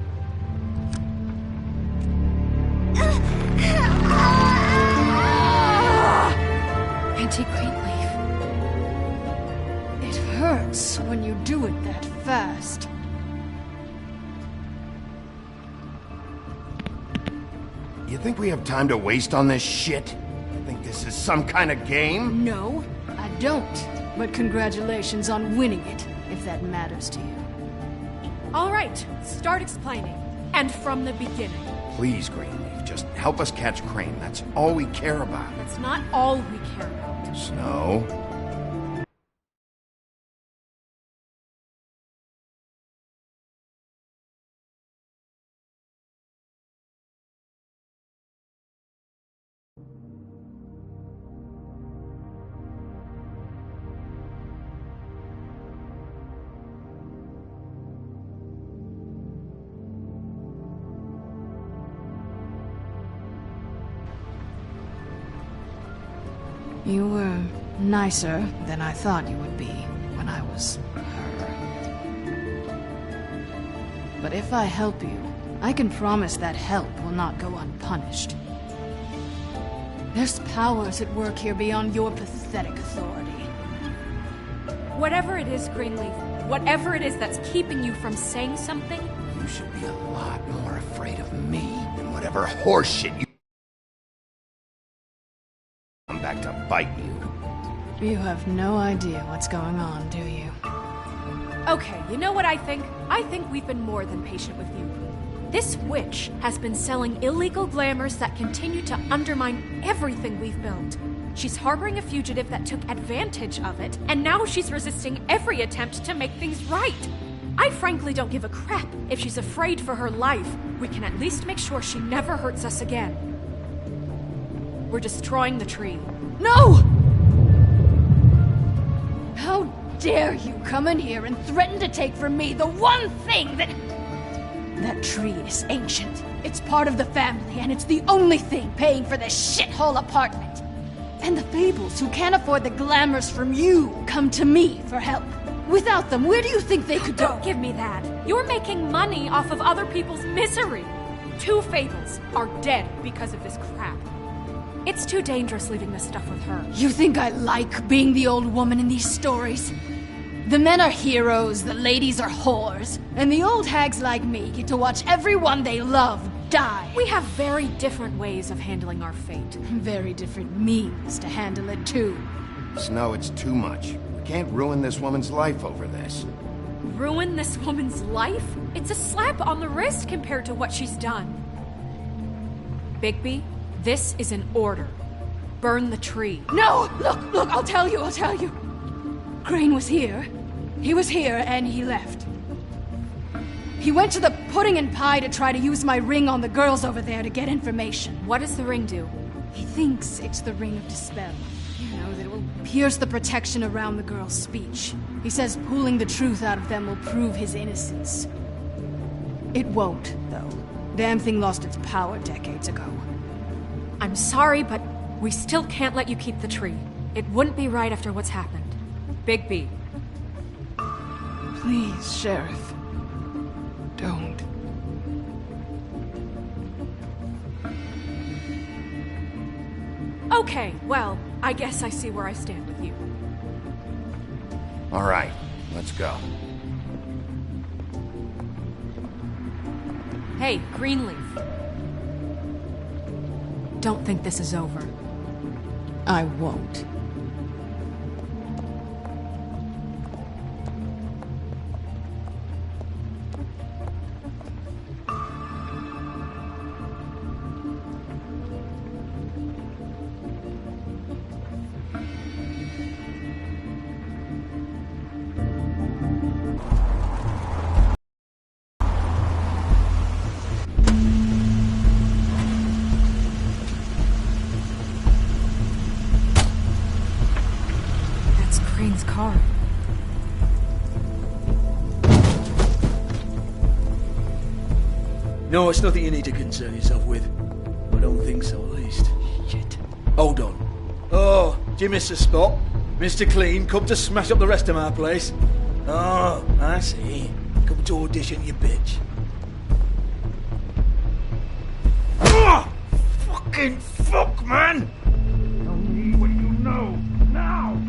Auntie Greenleaf. It hurts when you do it that fast. You think we have time to waste on this shit? You think this is some kind of game? No, I don't. But congratulations on winning it, if that matters to you. All right, start explaining. And from the beginning. Please, Greenleaf, just help us catch Crane. That's all we care about. That's not all we care about. Snow? You were nicer than I thought you would be when I was her. But if I help you, I can promise that help will not go unpunished. There's powers at work here beyond your pathetic authority. Whatever it is, Greenleaf, whatever it is that's keeping you from saying something, You should be a lot more afraid of me than whatever horseshit you... I'm back to bite you. You have no idea what's going on, do you? okay, you know what I think? I think we've been more than patient with you. This witch has been selling illegal glamours that continue to undermine everything we've built. She's harboring a fugitive that took advantage of it, and now she's resisting every attempt to make things right. I frankly don't give a crap if she's afraid for her life. We can at least make sure she never hurts us again. We're destroying the tree. No! How dare you come in here and threaten to take from me the one thing that... That tree is ancient. It's part of the family, and it's the only thing paying for this shithole apartment. And the Fables, who can't afford the glamours from you, come to me for help. Without them, where do you think they could go? Don't give me that. You're making money off of other people's misery. 2 Fables are dead because of this crap. It's too dangerous leaving this stuff with her. You think I like being the old woman in these stories? The men are heroes, the ladies are whores, and the old hags like me get to watch everyone they love die. We have very different ways of handling our fate. Very different means to handle it, too. Snow, it's too much. We can't ruin this woman's life over this. Ruin this woman's life? It's a slap on the wrist compared to what she's done. Bigby, this is an order. Burn the tree. No! Look, I'll tell you. Crane was here. He was here, and he left. He went to the pudding and pie to try to use my ring on the girls over there to get information. What does the ring do? He thinks it's the ring of dispel. You know, that it will pierce the protection around the girls' speech. He says pulling the truth out of them will prove his innocence. It won't, though. Damn thing lost its power decades ago. I'm sorry, but we still can't let you keep the tree. It wouldn't be right after what's happened. Bigby. Please, Sheriff. Don't. Okay, well, I guess I see where I stand with you. All right, let's go. Hey, Greenleaf. Don't think this is over. I won't. Crane's car. No, it's nothing you need to concern yourself with. I don't think so, at least. Shit. Hold on. Oh, do you miss a spot? Mr. Clean, come to smash up the rest of my place. Oh, I see. Come to audition, you bitch. Oh, fucking fuck, man! Tell me what you know, now!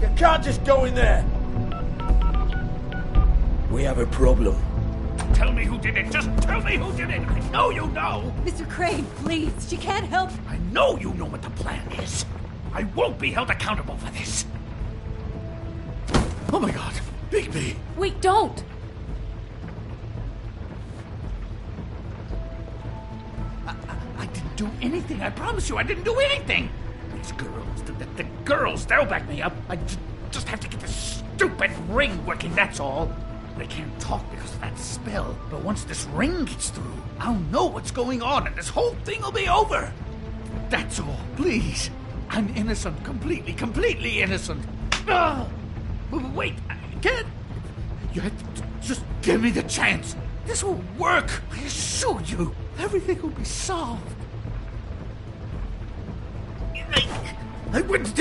You can't just go in there. We have a problem. Tell me who did it. Just tell me who did it. I know you know. Mr. Crane, please. She can't help. I know you know what the plan is. I won't be held accountable for this. Oh my God. Bigby. Wait, don't. I didn't do anything. I promise you, I didn't do anything. These girls, the girls, they'll back me up. I just have to get this stupid ring working, that's all. They can't talk because of that spell, but once this ring gets through, I'll know what's going on and this whole thing will be over. That's all, please. I'm innocent, completely innocent. Wait, I can't. You have to just give me the chance. This will work, I assure you. Everything will be solved. I wouldn't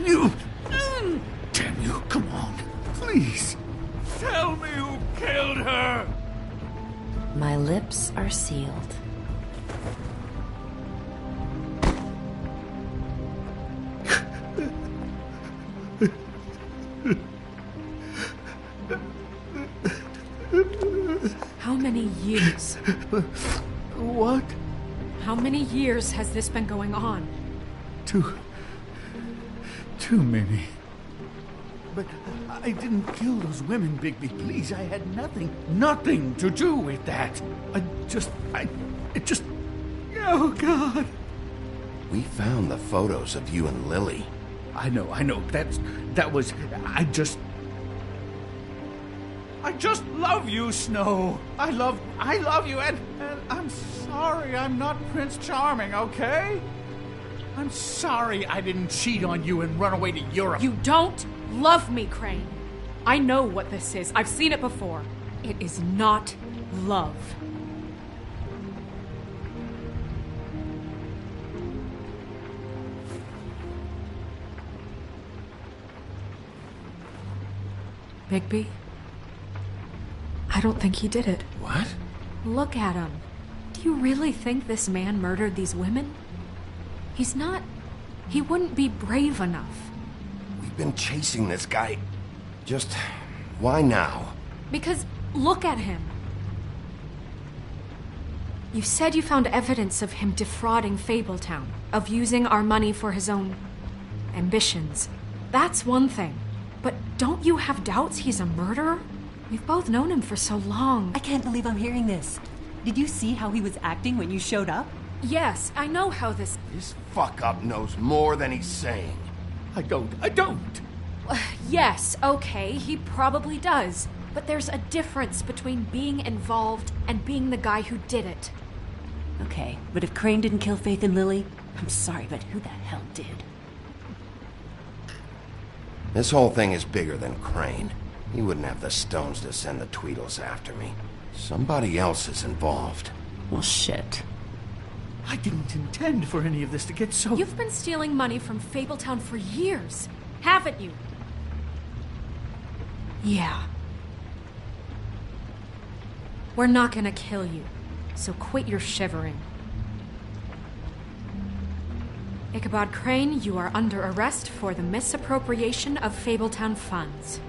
you. Damn you, come on. Please. Tell me who killed her. lips are sealed. How many years? What? How many years has this been going on? Too many. But I didn't kill those women, Bigby. Please, I had nothing to do with that. It just... Oh, God. We found the photos of you and Lily. I know. That was... I just love you, Snow. I love you, and I'm sorry I'm not Prince Charming, okay? I'm sorry I didn't cheat on you and run away to Europe. You don't love me, Crane. I know what this is. I've seen it before. It is not love. Bigby? I don't think he did it. What? Look at him. Do you really think this man murdered these women? He's not... He wouldn't be brave enough. We've been chasing this guy. Just... why now? Because look at him. You said you found evidence of him defrauding Fabletown, of using our money for his own ambitions. That's one thing. But don't you have doubts he's a murderer? We've both known him for so long. I can't believe I'm hearing this. Did you see how he was acting when you showed up? Yes, I know how this... This fuck-up knows more than he's saying. I don't. Yes, okay, he probably does. But there's a difference between being involved and being the guy who did it. Okay, but if Crane didn't kill Faith and Lily, I'm sorry, but who the hell did? This whole thing is bigger than Crane. He wouldn't have the stones to send the Tweedles after me. Somebody else is involved. Well, shit. I didn't intend for any of this to get so... You've been stealing money from Fabletown for years, haven't you? Yeah. We're not gonna kill you, so quit your shivering. Ichabod Crane, you are under arrest for the misappropriation of Fabletown funds.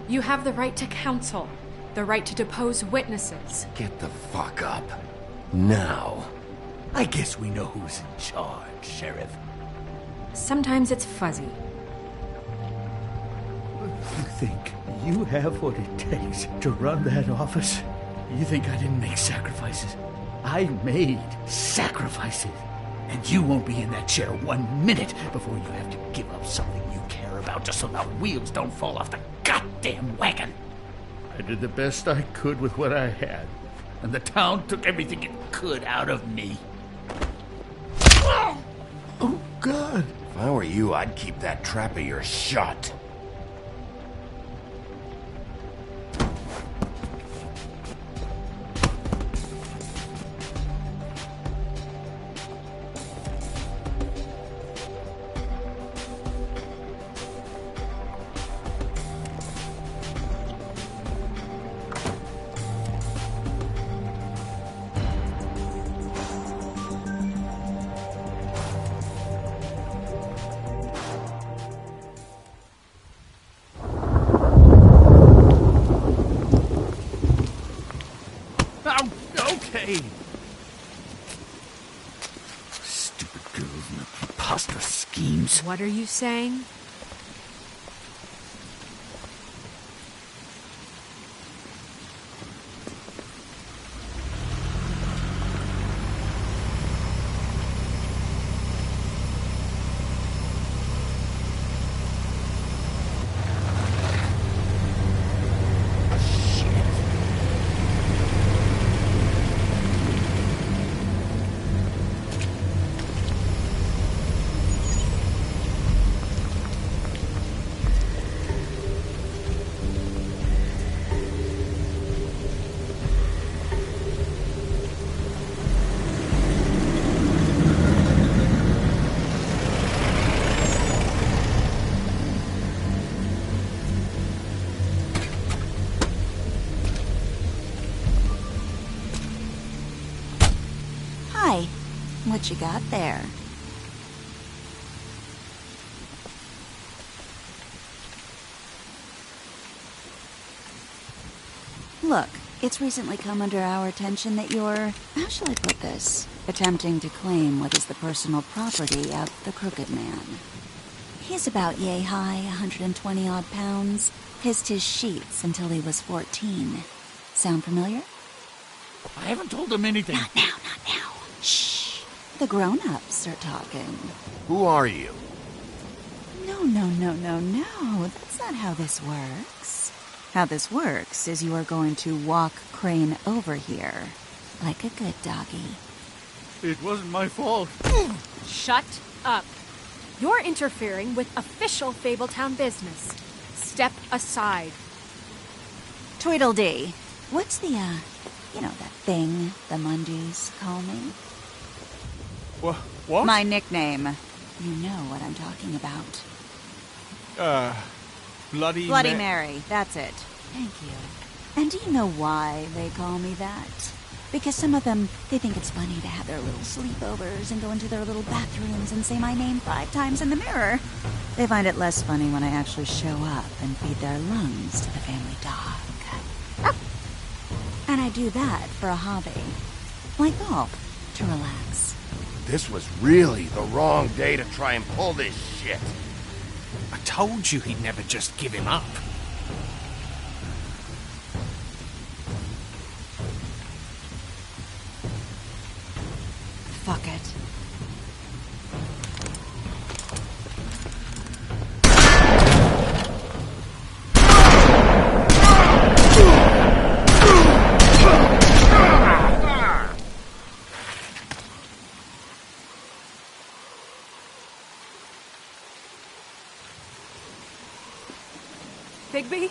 You have the right to counsel, the right to depose witnesses. Get the fuck up. Now. I guess we know who's in charge, Sheriff. Sometimes it's fuzzy. You think you have what it takes to run that office? You think I didn't make sacrifices? I made sacrifices. And you won't be in that chair 1 minute before you have to give up something you care about just so the wheels don't fall off the goddamn wagon. I did the best I could with what I had, and the town took everything it could out of me. Oh, God. If I were you, I'd keep that trap of yours shut. Stupid girls and their preposterous schemes. What are you saying? What you got there? Look, it's recently come under our attention that you're, how shall I put this, attempting to claim what is the personal property of the Crooked Man. He's about yay high, 120-odd pounds. Pissed his sheets until he was 14. Sound familiar? I haven't told him anything. Not now. Shh. The grown-ups are talking. Who are you? No. That's not how this works. How this works is you are going to walk Crane over here. Like a good doggy. It wasn't my fault. Shut up. You're interfering with official Fabletown business. Step aside. Tweedledee. What's the, that thing the Mundys call me? What? My nickname. You know what I'm talking about. Bloody Mary. That's it. Thank you. And do you know why they call me that? Because some of them, they think it's funny to have their little sleepovers and go into their little bathrooms and say my name 5 times in the mirror. They find it less funny when I actually show up and feed their lungs to the family dog. And I do that for a hobby. Like golf, to relax. This was really the wrong day to try and pull this shit. I told you he'd never just give him up. Fuck it. Bigby?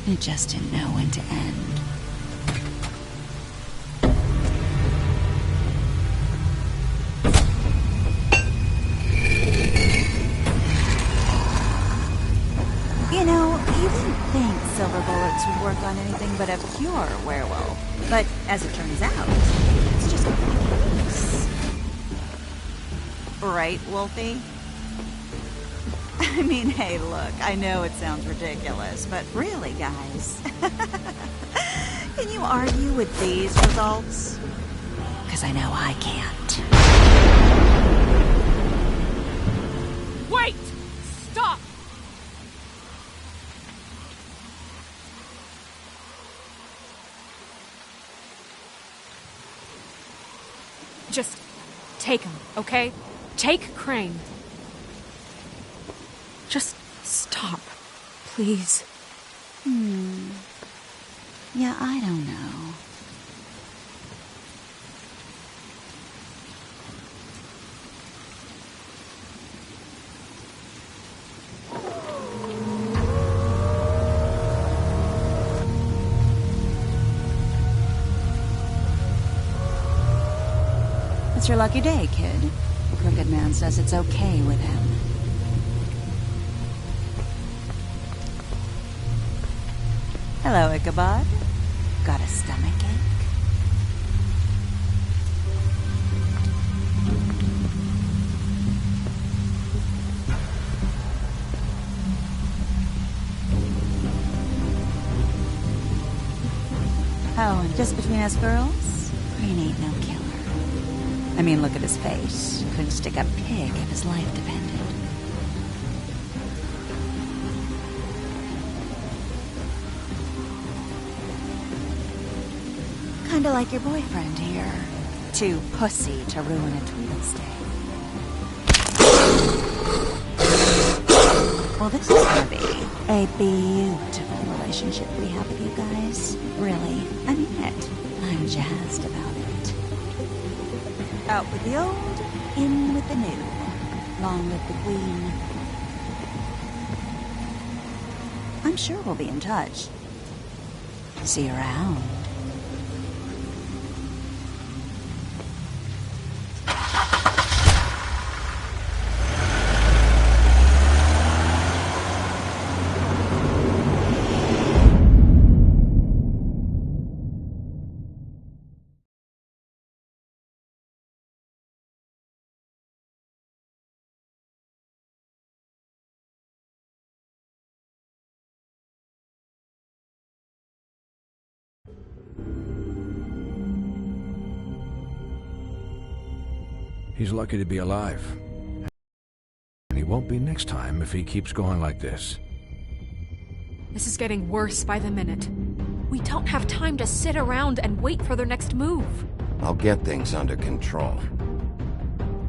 It just didn't know when to end. You know, you didn't think silver bullets would work on anything but a pure werewolf. But as it turns out, it's just not the case. Right, Wolfie? I mean, hey, look, I know it sounds ridiculous, but really, guys, can you argue with these results? Because I know I can't. Wait! Stop! Just take him, okay? Take Crane. Just stop, please. Yeah, I don't know. It's your lucky day, kid. The Crooked Man says it's okay with him. Hello, Ichabod. Got a stomachache? Oh, and just between us girls, Crane ain't no killer. I mean, look at his face. Couldn't stick a pig if his life depended. Kinda like your boyfriend here. Too pussy to ruin a Tweedle's day. Well, this is gonna be a beautiful relationship we have with you guys. Really, I mean it. I'm jazzed about it. Out with the old, in with the new. Long live the Queen. I'm sure we'll be in touch. See you around. He's lucky to be alive. And he won't be next time if he keeps going like this. This is getting worse by the minute. We don't have time to sit around and wait for their next move. I'll get things under control.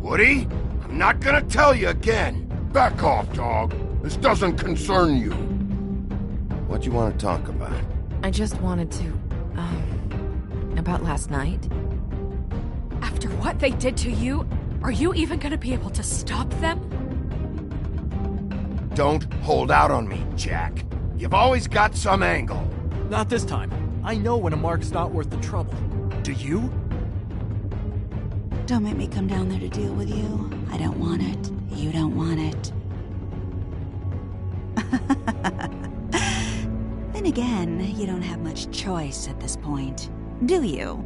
Woody, I'm not gonna tell you again. Back off, dog. This doesn't concern you. What you want to talk about? I just wanted to, about last night. After what they did to you, are you even gonna be able to stop them? Don't hold out on me, Jack. You've always got some angle. Not this time. I know when a mark's not worth the trouble. Do you? Don't make me come down there to deal with you. I don't want it. You don't want it. Then again, you don't have much choice at this point, do you?